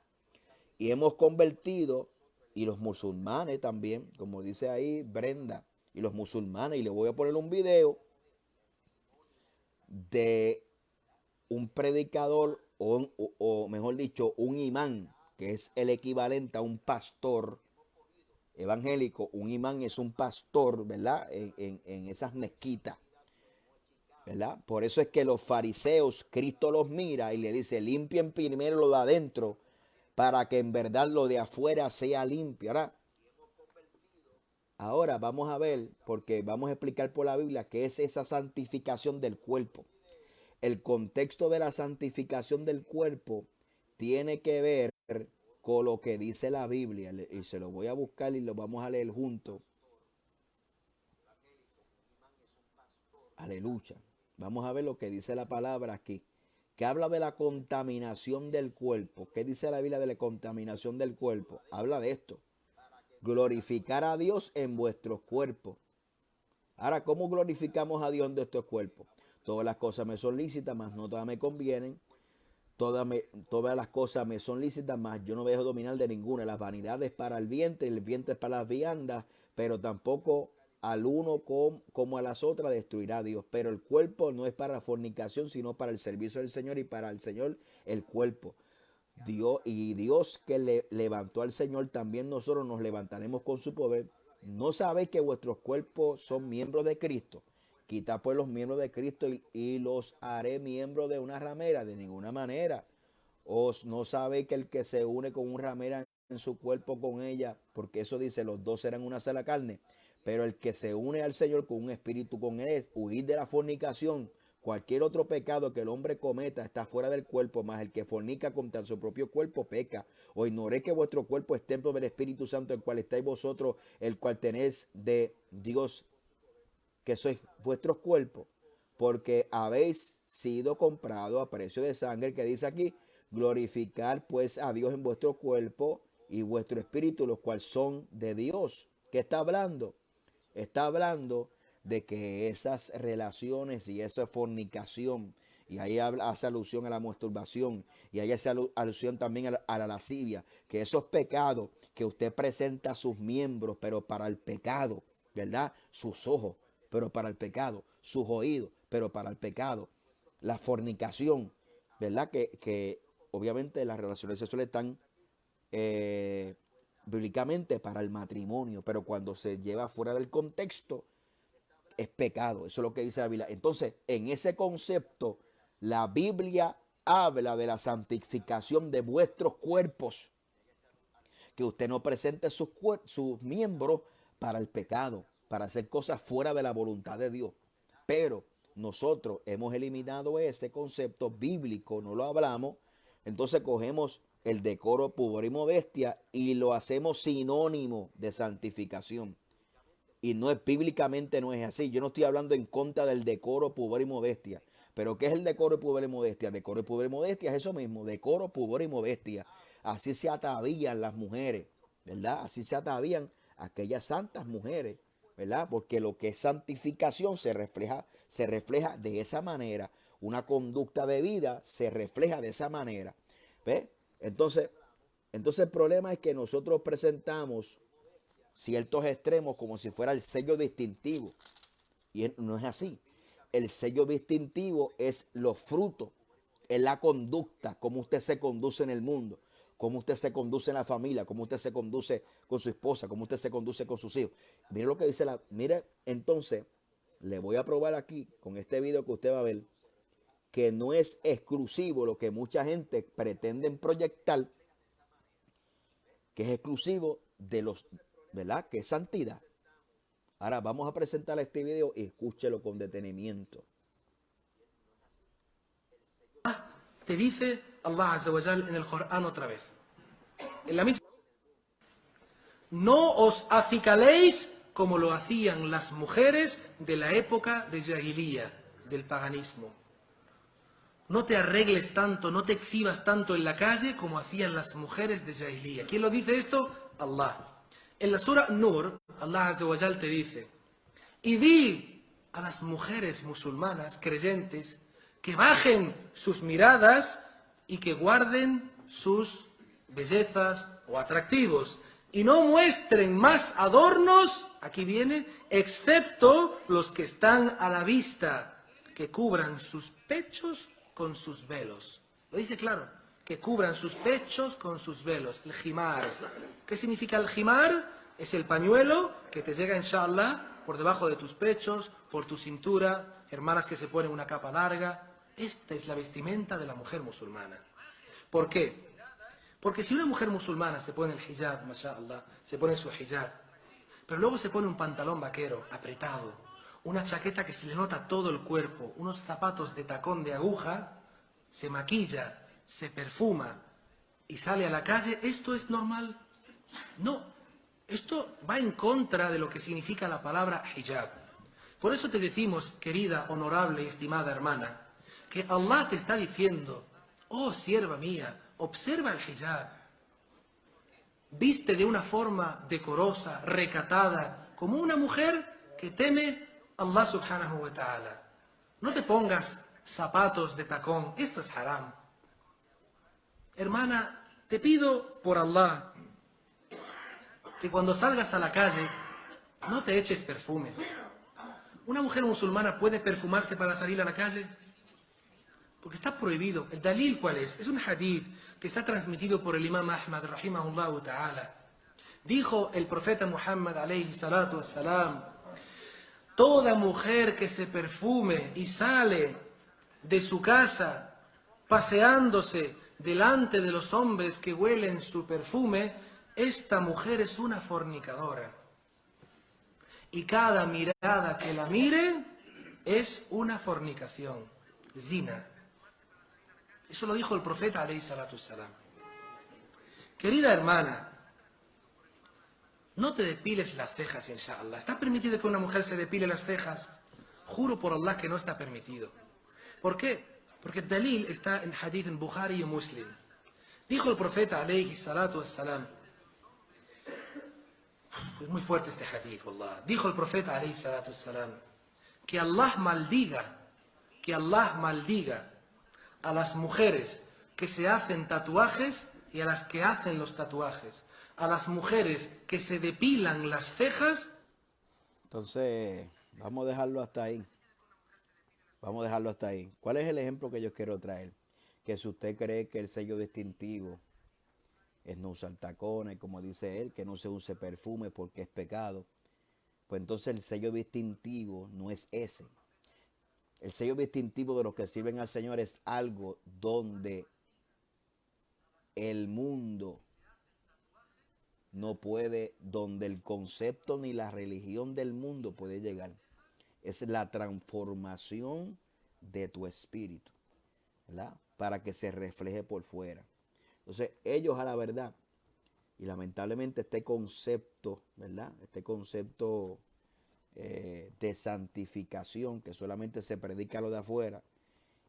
Y hemos convertido, y los musulmanes también, como dice ahí Brenda, y los musulmanes, y le voy a poner un video de un predicador, o mejor dicho, un imán, que es el equivalente a un pastor evangélico. Un imán es un pastor, ¿verdad? En esas mezquitas, ¿verdad? Por eso es que los fariseos, Cristo los mira y le dice, limpien primero lo de adentro, para que en verdad lo de afuera sea limpio. Ahora vamos a ver, porque vamos a explicar por la Biblia qué es esa santificación del cuerpo. El contexto de la santificación del cuerpo tiene que ver con lo que dice la Biblia. Y se lo voy a buscar y lo vamos a leer juntos. Aleluya. Vamos a ver lo que dice la palabra aquí, que habla de la contaminación del cuerpo. ¿Qué dice la Biblia de la contaminación del cuerpo? Habla de esto. Glorificar a Dios en vuestros cuerpos. Ahora, ¿cómo glorificamos a Dios en nuestros cuerpos? Todas las cosas me son lícitas, mas no todas me convienen. Todas las cosas me son lícitas, mas yo no me dejo dominar de ninguna. Las vanidades para el vientre es para las viandas, pero tampoco al uno como a las otras destruirá a Dios. Pero el cuerpo no es para la fornicación, sino para el servicio del Señor, y para el Señor el cuerpo. Dios que le levantó al Señor, también nosotros nos levantaremos con su poder. ¿No sabéis que vuestros cuerpos son miembros de Cristo? Quita pues los miembros de Cristo y los haré miembros de una ramera. De ninguna manera. ¿Os no sabéis que el que se une con una ramera en su cuerpo con ella, porque eso dice, los dos serán una sola carne? Pero el que se une al Señor con un espíritu con él es huir de la fornicación. Cualquier otro pecado que el hombre cometa está fuera del cuerpo, más el que fornica contra su propio cuerpo peca. O ignoré que vuestro cuerpo es templo del Espíritu Santo, el cual estáis vosotros, el cual tenéis de Dios, que sois vuestros cuerpos, porque habéis sido comprado a precio de sangre, que dice aquí, glorificar pues a Dios en vuestro cuerpo y vuestro espíritu, los cuales son de Dios. ¿Qué está hablando? Está hablando de que esas relaciones y esa fornicación, y ahí hace alusión a la masturbación, y ahí hace alusión también a la lascivia, que esos pecados que usted presenta a sus miembros, pero para el pecado, ¿verdad? Sus ojos, pero para el pecado, sus oídos, pero para el pecado, la fornicación, ¿verdad? Que obviamente las relaciones sexuales están bíblicamente para el matrimonio, pero cuando se lleva fuera del contexto es pecado. Eso es lo que dice la Biblia. Entonces, en ese concepto, la Biblia habla de la santificación de vuestros cuerpos, que usted no presente sus miembros para el pecado, para hacer cosas fuera de la voluntad de Dios. Pero nosotros hemos eliminado ese concepto bíblico, no lo hablamos. Entonces cogemos el decoro, pudor y modestia y lo hacemos sinónimo de santificación. Y no es bíblicamente, no es así. Yo no estoy hablando en contra del decoro, pudor y modestia. Pero ¿qué es el decoro, pudor y modestia? Decoro, pudor y modestia es eso mismo, decoro, pudor y modestia. Así se atavían las mujeres, ¿verdad? Así se atavían aquellas santas mujeres, ¿verdad? Porque lo que es santificación se refleja de esa manera. Una conducta de vida se refleja de esa manera. ¿Ves? Entonces el problema es que nosotros presentamos ciertos extremos como si fuera el sello distintivo. Y no es así. El sello distintivo es los frutos, es la conducta, cómo usted se conduce en el mundo, cómo usted se conduce en la familia, cómo usted se conduce con su esposa, cómo usted se conduce con sus hijos. Mire lo que dice mire, entonces, le voy a probar aquí, con este video que usted va a ver, que no es exclusivo lo que mucha gente pretende proyectar, que es exclusivo de los, ¿verdad? Que es santidad. Ahora vamos a presentar este video y escúchelo con detenimiento. Te dice Allah Azza wa Jal en el Corán otra vez. En la misma. no os acicaléis como lo hacían las mujeres de la época de Jahiliya, del paganismo. No te arregles tanto, no te exhibas tanto en la calle como hacían las mujeres de Jahiliya. ¿Quién lo dice esto? Allah. En la sura Nur, Allah Azza wa Jal te dice, y di a las mujeres musulmanas creyentes que bajen sus miradas y que guarden sus bellezas o atractivos y no muestren más adornos, aquí viene, excepto los que están a la vista, que cubran sus pechos con sus velos. Lo dice claro, que cubran sus pechos con sus velos, el jimar. ¿Qué significa el jimar? Es el pañuelo que te llega, inshallah, por debajo de tus pechos, por tu cintura, hermanas que se ponen una capa larga. Esta es la vestimenta de la mujer musulmana. ¿Por qué? Porque si una mujer musulmana se pone el hijab, mashallah, se pone su hijab, pero luego se pone un pantalón vaquero apretado, una chaqueta que se le nota todo el cuerpo, unos zapatos de tacón de aguja, se maquilla, se perfuma y sale a la calle, ¿esto es normal? No, esto va en contra de lo que significa la palabra hijab. Por eso te decimos, querida, honorable y estimada hermana, que Allah te está diciendo, oh sierva mía, observa el hijab, viste de una forma decorosa, recatada, como una mujer que teme Allah subhanahu wa ta'ala. No te pongas zapatos de tacón, esto es haram. Hermana, te pido por Allah que cuando salgas a la calle no te eches perfume. ¿Una mujer musulmana puede perfumarse para salir a la calle? Porque está prohibido. ¿El dalil cuál es? Es un hadith que está transmitido por el imam Ahmad, rahimahullah ta'ala. Dijo el profeta Muhammad, alayhi salatu wassalam, toda mujer que se perfume y sale de su casa paseándose delante de los hombres que huelen su perfume, esta mujer es una fornicadora. Y cada mirada que la mire es una fornicación, zina. Eso lo dijo el profeta, alayhi salatu wassalam. Querida hermana, no te depiles las cejas, inshallah. ¿Está permitido que una mujer se depile las cejas? Juro por Allah que no está permitido. ¿Por qué? Porque el dalil está en hadith en Bukhari y Muslim. Dijo el profeta, alayhi salatu wassalam, es muy fuerte este hadith, wallah. Dijo el profeta, alayhi salatu wassalam, que Allah maldiga a las mujeres que se hacen tatuajes y a las que hacen los tatuajes, a las mujeres que se depilan las cejas. Entonces, vamos a dejarlo hasta ahí. Vamos a dejarlo hasta ahí. ¿Cuál es el ejemplo que yo quiero traer? Que si usted cree que el sello distintivo es no usar tacones, como dice él, que no se use perfume porque es pecado, pues entonces el sello distintivo no es ese. El sello distintivo de los que sirven al Señor es algo donde el mundo no puede, donde el concepto ni la religión del mundo puede llegar. Es la transformación de tu espíritu, ¿verdad? Para que se refleje por fuera. Entonces, ellos a la verdad, y lamentablemente este concepto, ¿verdad? Este concepto de santificación, que solamente se predica lo de afuera,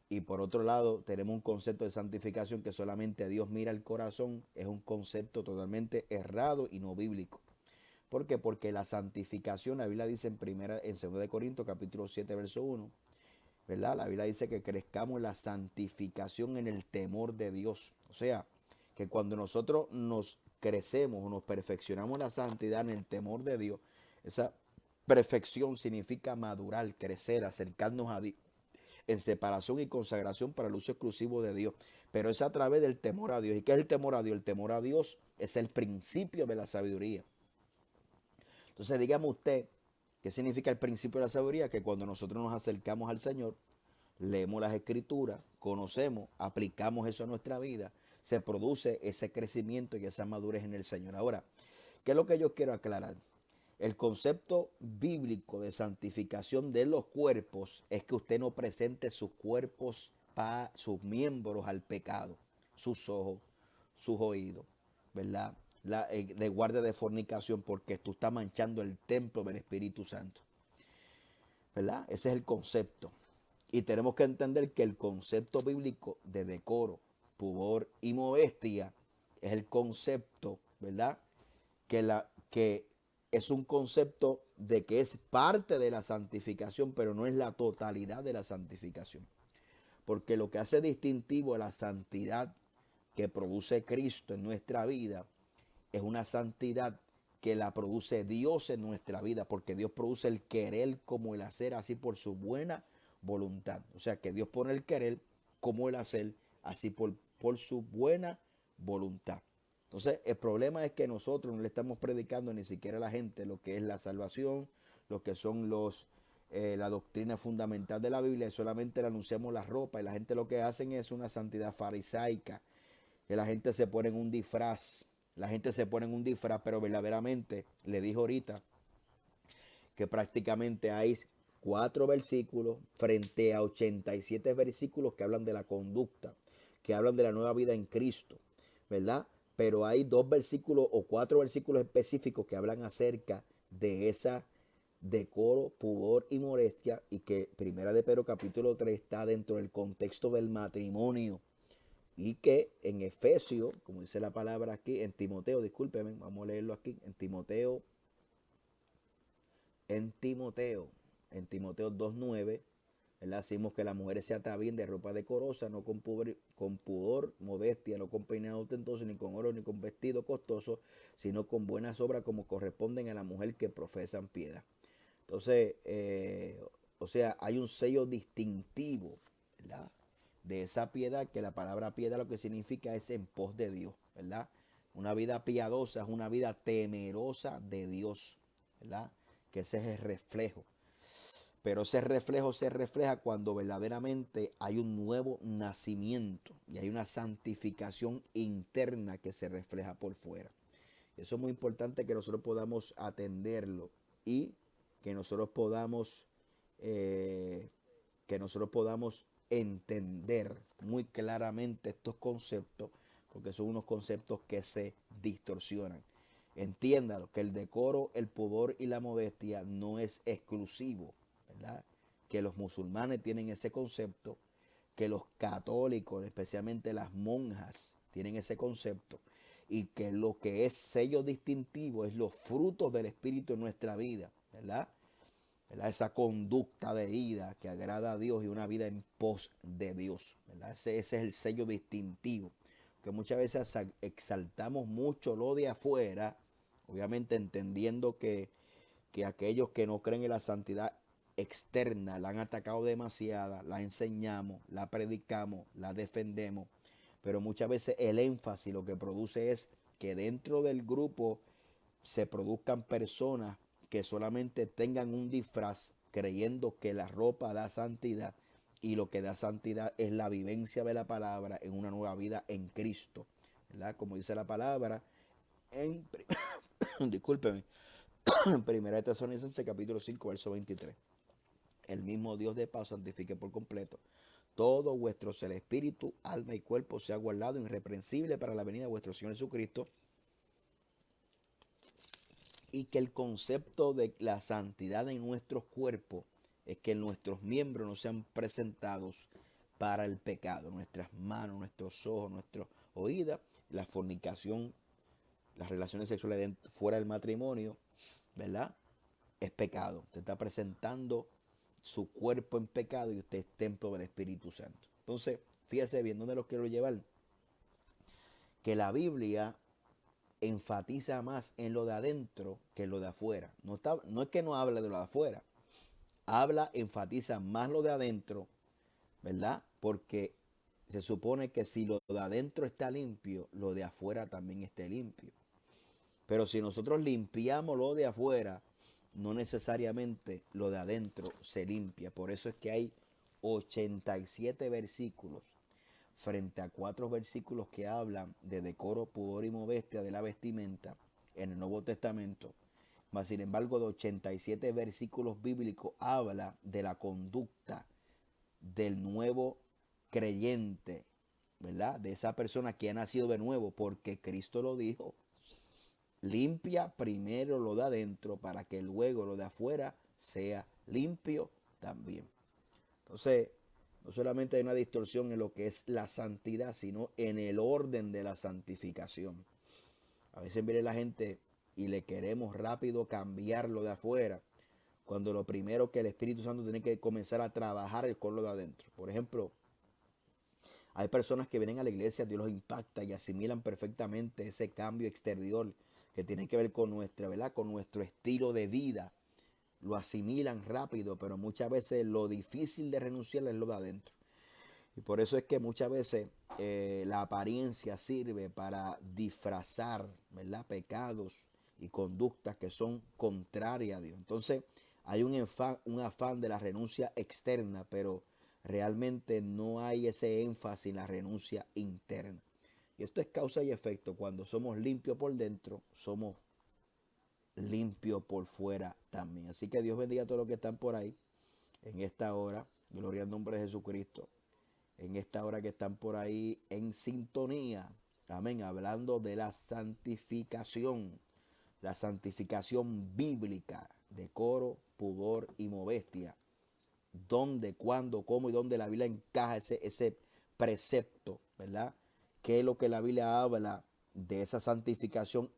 y por otro lado tenemos un concepto de santificación que solamente Dios mira el corazón, es un concepto totalmente errado y no bíblico. ¿Por qué? Porque la santificación, la Biblia dice en 2 de Corintios capítulo 7 verso 1, ¿verdad? La Biblia dice que crezcamos en la santificación en el temor de Dios. O sea, que cuando nosotros nos crecemos o nos perfeccionamos en la santidad en el temor de Dios, esa perfección significa madurar, crecer, acercarnos a Dios en separación y consagración para el uso exclusivo de Dios. Pero es a través del temor a Dios. ¿Y qué es el temor a Dios? El temor a Dios es el principio de la sabiduría. Entonces, dígame usted, ¿qué significa el principio de la sabiduría? Que cuando nosotros nos acercamos al Señor, leemos las Escrituras, conocemos, aplicamos eso a nuestra vida, se produce ese crecimiento y esa madurez en el Señor. Ahora, ¿qué es lo que yo quiero aclarar? El concepto bíblico de santificación de los cuerpos es que usted no presente sus cuerpos, sus miembros al pecado, sus ojos, sus oídos, ¿verdad? de guardia de fornicación, porque tú estás manchando el templo del Espíritu Santo. ¿Verdad? Ese es el concepto. Y tenemos que entender que el concepto bíblico de decoro, pudor y modestia es el concepto, ¿verdad? Que es un concepto de que es parte de la santificación, pero no es la totalidad de la santificación. Porque lo que hace distintivo a la santidad que produce Cristo en nuestra vida es una santidad que la produce Dios en nuestra vida, porque Dios produce el querer como el hacer, así por su buena voluntad. O sea que Dios pone el querer como el hacer, así por su buena voluntad. Entonces el problema es que nosotros no le estamos predicando ni siquiera a la gente lo que es la salvación, lo que son la doctrina fundamental de la Biblia, y solamente le anunciamos la ropa, y la gente lo que hacen es una santidad farisaica, que la gente se pone en un disfraz. La gente se pone en un disfraz, pero verdaderamente, le dijo ahorita, que prácticamente hay 4 versículos frente a 87 versículos que hablan de la conducta, que hablan de la nueva vida en Cristo, ¿verdad? Pero hay 2 versículos o 4 versículos específicos que hablan acerca de esa decoro, pudor y modestia, y que Primera de Pedro capítulo 3 está dentro del contexto del matrimonio. Y que en Efesios, como dice la palabra aquí, en Timoteo, discúlpeme, vamos a leerlo aquí, en Timoteo 2:9, ¿verdad? Decimos que las mujeres se atavíen de ropa decorosa, no con pudor, modestia, no con peinado ostentoso, ni con oro, ni con vestido costoso, sino con buenas obras como corresponden a la mujer que profesan piedad. Entonces, o sea, hay un sello distintivo, ¿verdad?, de esa piedad, que la palabra piedad lo que significa es en pos de Dios, ¿verdad? Una vida piadosa es una vida temerosa de Dios, ¿verdad? Que ese es el reflejo. Pero ese reflejo se refleja cuando verdaderamente hay un nuevo nacimiento y hay una santificación interna que se refleja por fuera. Eso es muy importante que nosotros podamos atenderlo y que nosotros podamos entender muy claramente estos conceptos, porque son unos conceptos que se distorsionan. Entiéndalo, que el decoro, el pudor y la modestia no es exclusivo, ¿verdad? Que los musulmanes tienen ese concepto, que los católicos, especialmente las monjas, tienen ese concepto, y que lo que es sello distintivo es los frutos del Espíritu en nuestra vida, ¿verdad? Esa conducta de vida que agrada a Dios y una vida en pos de Dios, ¿verdad? Ese es el sello distintivo, que muchas veces exaltamos mucho lo de afuera, obviamente entendiendo que aquellos que no creen en la santidad externa la han atacado demasiada, la enseñamos, la predicamos, la defendemos, pero muchas veces el énfasis lo que produce es que dentro del grupo se produzcan personas que solamente tengan un disfraz, creyendo que la ropa da santidad, y lo que da santidad es la vivencia de la palabra en una nueva vida en Cristo, ¿verdad? Como dice la palabra en discúlpeme, en 1 Tesalonicenses capítulo 5 verso 23. El mismo Dios de paz santifique por completo todo vuestro ser, espíritu, alma y cuerpo sea guardado irreprensible para la venida de vuestro Señor Jesucristo. Y que el concepto de la santidad en nuestros cuerpos es que nuestros miembros no sean presentados para el pecado, nuestras manos, nuestros ojos, nuestros oídos, la fornicación, las relaciones sexuales fuera del matrimonio, ¿verdad? Es pecado. Usted está presentando su cuerpo en pecado y usted es templo del Espíritu Santo. Entonces, fíjese bien, ¿dónde los quiero llevar? Que la Biblia enfatiza más en lo de adentro que en lo de afuera. No es que no habla de lo de afuera. Enfatiza más lo de adentro, ¿verdad? Porque se supone que si lo de adentro está limpio, lo de afuera también esté limpio. Pero si nosotros limpiamos lo de afuera, no necesariamente lo de adentro se limpia. Por eso es que hay 87 versículos frente a 4 versículos que hablan de decoro, pudor y modestia de la vestimenta en el Nuevo Testamento. Mas, sin embargo, de 87 versículos bíblicos habla de la conducta del nuevo creyente, ¿verdad? De esa persona que ha nacido de nuevo, porque Cristo lo dijo. Limpia primero lo de adentro para que luego lo de afuera sea limpio también. Entonces, no solamente hay una distorsión en lo que es la santidad, sino en el orden de la santificación. A veces viene la gente y le queremos rápido cambiar lo de afuera, cuando lo primero que el Espíritu Santo tiene que comenzar a trabajar es con lo de adentro. Por ejemplo, hay personas que vienen a la iglesia, Dios los impacta y asimilan perfectamente ese cambio exterior que tiene que ver con nuestra, ¿verdad? Con nuestro estilo de vida. Lo asimilan rápido, pero muchas veces lo difícil de renunciar es lo de adentro. Y por eso es que muchas veces la apariencia sirve para disfrazar, ¿verdad?, pecados y conductas que son contrarias a Dios. Entonces hay un afán de la renuncia externa, pero realmente no hay ese énfasis en la renuncia interna. Y esto es causa y efecto. Cuando somos limpios por dentro, somos limpios por fuera también. Así que Dios bendiga a todos los que están por ahí en esta hora. Gloria al nombre de Jesucristo. En esta hora que están por ahí en sintonía. Amén. Hablando de la santificación bíblica, decoro, pudor y modestia. Dónde, cuándo, cómo y dónde la Biblia encaja ese precepto, ¿verdad? ¿Qué es lo que la Biblia habla de esa santificación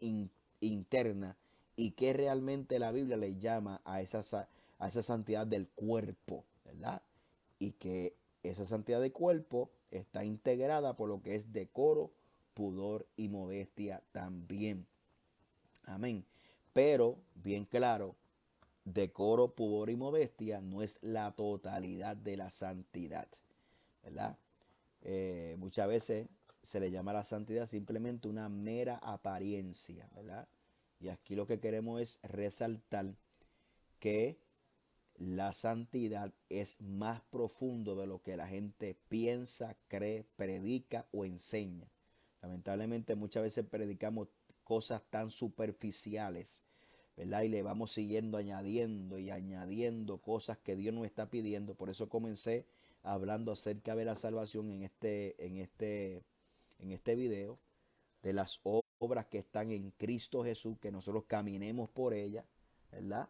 interna y qué realmente la Biblia le llama a esa santidad del cuerpo, ¿verdad? Y que esa santidad del cuerpo está integrada por lo que es decoro, pudor y modestia también. Amén. Pero, bien claro, decoro, pudor y modestia no es la totalidad de la santidad, ¿verdad? Muchas veces se le llama a la santidad simplemente una mera apariencia, ¿verdad? Y aquí lo que queremos es resaltar que la santidad es más profundo de lo que la gente piensa, cree, predica o enseña. Lamentablemente muchas veces predicamos cosas tan superficiales, ¿verdad? Y le vamos siguiendo añadiendo y añadiendo cosas que Dios nos está pidiendo. Por eso comencé hablando acerca de la salvación en este video, de las obras que están en Cristo Jesús, que nosotros caminemos por ellas, ¿verdad?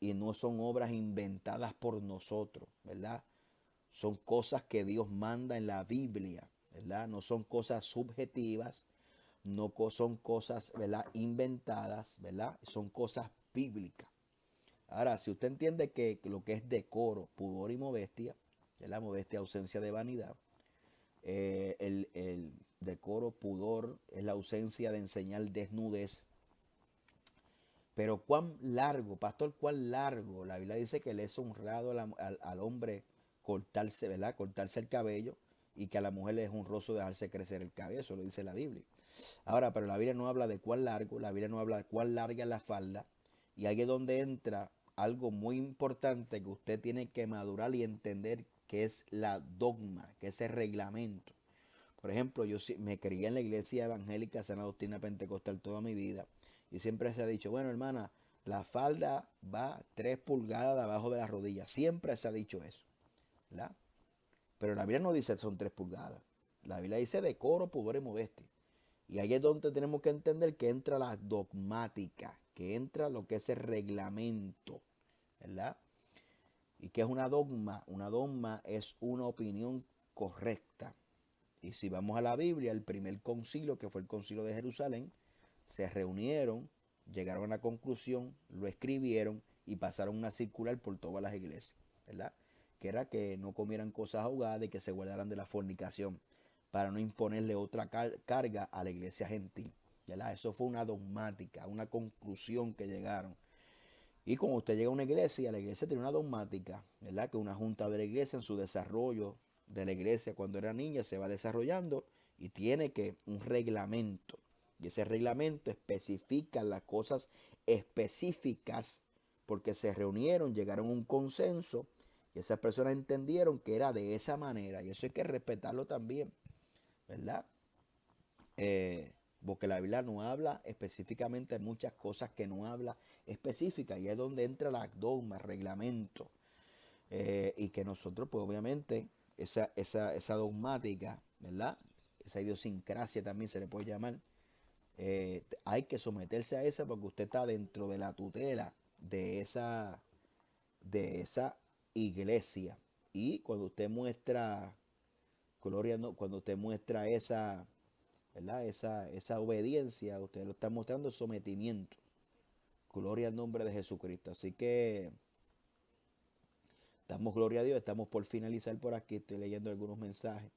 Y no son obras inventadas por nosotros, ¿verdad? Son cosas que Dios manda en la Biblia, ¿verdad? No son cosas subjetivas, no son cosas, ¿verdad?, inventadas, ¿verdad? Son cosas bíblicas. Ahora, si usted entiende que lo que es decoro, pudor y modestia, ¿verdad? Modestia, ausencia de vanidad. El decoro, pudor es la ausencia de enseñar desnudez. Pero cuán largo, pastor, cuán largo. La Biblia dice que le es honrado al hombre cortarse, ¿verdad? Cortarse el cabello, y que a la mujer le es honroso dejarse crecer el cabello. Eso lo dice la Biblia. Ahora, pero la Biblia no habla de cuán largo, la Biblia no habla de cuán larga es la falda. Y ahí es donde entra algo muy importante que usted tiene que madurar y entender, que es la dogma, que es el reglamento. Por ejemplo, yo me crié en la iglesia evangélica Sana Doctrina Pentecostal toda mi vida. Y siempre se ha dicho, bueno, hermana, la falda va 3 pulgadas de abajo de la rodilla. Siempre se ha dicho eso, ¿verdad? Pero la Biblia no dice que son 3 pulgadas. La Biblia dice decoro, pudor y modestia. Y ahí es donde tenemos que entender que entra la dogmática, que entra lo que es el reglamento, ¿verdad? ¿Y qué es una dogma? Una dogma es una opinión correcta. Y si vamos a la Biblia, el primer concilio, que fue el concilio de Jerusalén, se reunieron, llegaron a una conclusión, lo escribieron y pasaron una circular por todas las iglesias, ¿verdad? Que era que no comieran cosas ahogadas y que se guardaran de la fornicación, para no imponerle otra carga a la iglesia gentil, ¿verdad? Eso fue una dogmática, una conclusión que llegaron. Y cuando usted llega a una iglesia, la iglesia tiene una dogmática, ¿verdad? Que una junta de la iglesia en su desarrollo de la iglesia cuando era niña se va desarrollando y tiene que un reglamento. Y ese reglamento especifica las cosas específicas porque se reunieron, llegaron a un consenso y esas personas entendieron que era de esa manera. Y eso hay que respetarlo también, ¿verdad? Porque la Biblia no habla específicamente de muchas cosas que no habla específicas. Y es donde entra la dogma, el reglamento. Y que nosotros, pues obviamente, esa dogmática, ¿verdad? Esa idiosincrasia también se le puede llamar. hay que someterse a esa porque usted está dentro de la tutela de esa iglesia. Y cuando usted muestra, gloria, no, cuando usted muestra esa, ¿verdad? Esa obediencia, usted lo está mostrando sometimiento. Gloria al nombre de Jesucristo. Así que damos gloria a Dios. Estamos por finalizar por aquí. Estoy leyendo algunos mensajes.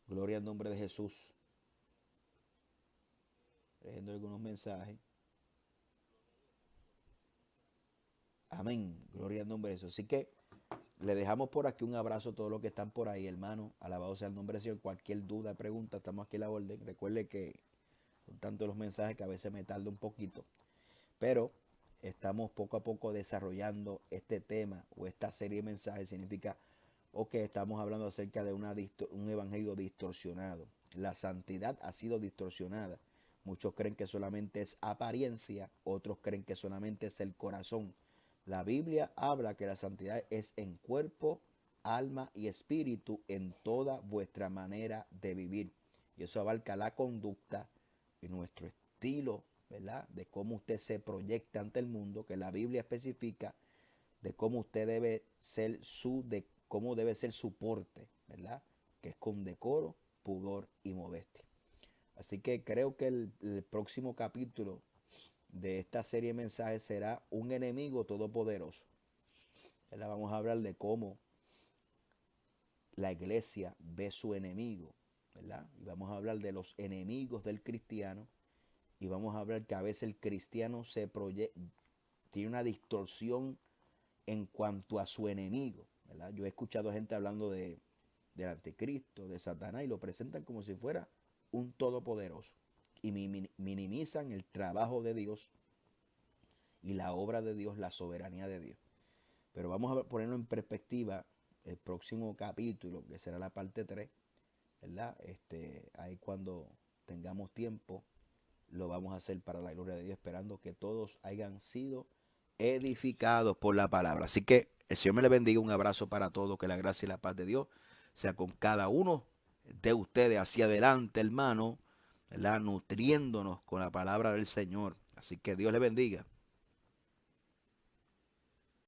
Gloria al nombre de Jesús. Leyendo algunos mensajes. Amén. Gloria al nombre de Jesús. Así que le dejamos por aquí un abrazo a todos los que están por ahí, hermano. Alabado sea el nombre del Señor. Cualquier duda, pregunta, estamos aquí a la orden. Recuerde que son tantos los mensajes que a veces me tarda un poquito. Pero estamos poco a poco desarrollando este tema o esta serie de mensajes. Significa que estamos hablando acerca de un evangelio distorsionado. La santidad ha sido distorsionada. Muchos creen que solamente es apariencia, otros creen que solamente es el corazón. La Biblia habla que la santidad es en cuerpo, alma y espíritu en toda vuestra manera de vivir. Y eso abarca la conducta y nuestro estilo, ¿verdad? De cómo usted se proyecta ante el mundo, que la Biblia especifica de cómo usted debe ser cómo debe ser su porte, ¿verdad? Que es con decoro, pudor y modestia. Así que creo que el próximo capítulo de esta serie de mensajes será un enemigo todopoderoso. ¿Verdad? Vamos a hablar de cómo la iglesia ve su enemigo, ¿verdad? Y vamos a hablar de los enemigos del cristiano. Y vamos a hablar que a veces el cristiano tiene una distorsión en cuanto a su enemigo, ¿verdad? Yo he escuchado gente hablando del anticristo, de Satanás, y lo presentan como si fuera un todopoderoso. Y minimizan el trabajo de Dios y la obra de Dios, la soberanía de Dios. Pero vamos a ponerlo en perspectiva el próximo capítulo, que será la parte 3, ¿verdad? Ahí cuando tengamos tiempo, lo vamos a hacer para la gloria de Dios, esperando que todos hayan sido edificados por la palabra. Así que el Señor me le bendiga, un abrazo para todos, que la gracia y la paz de Dios sea con cada uno de ustedes hacia adelante, hermano, ¿verdad? Nutriéndonos con la palabra del Señor. Así que Dios le bendiga.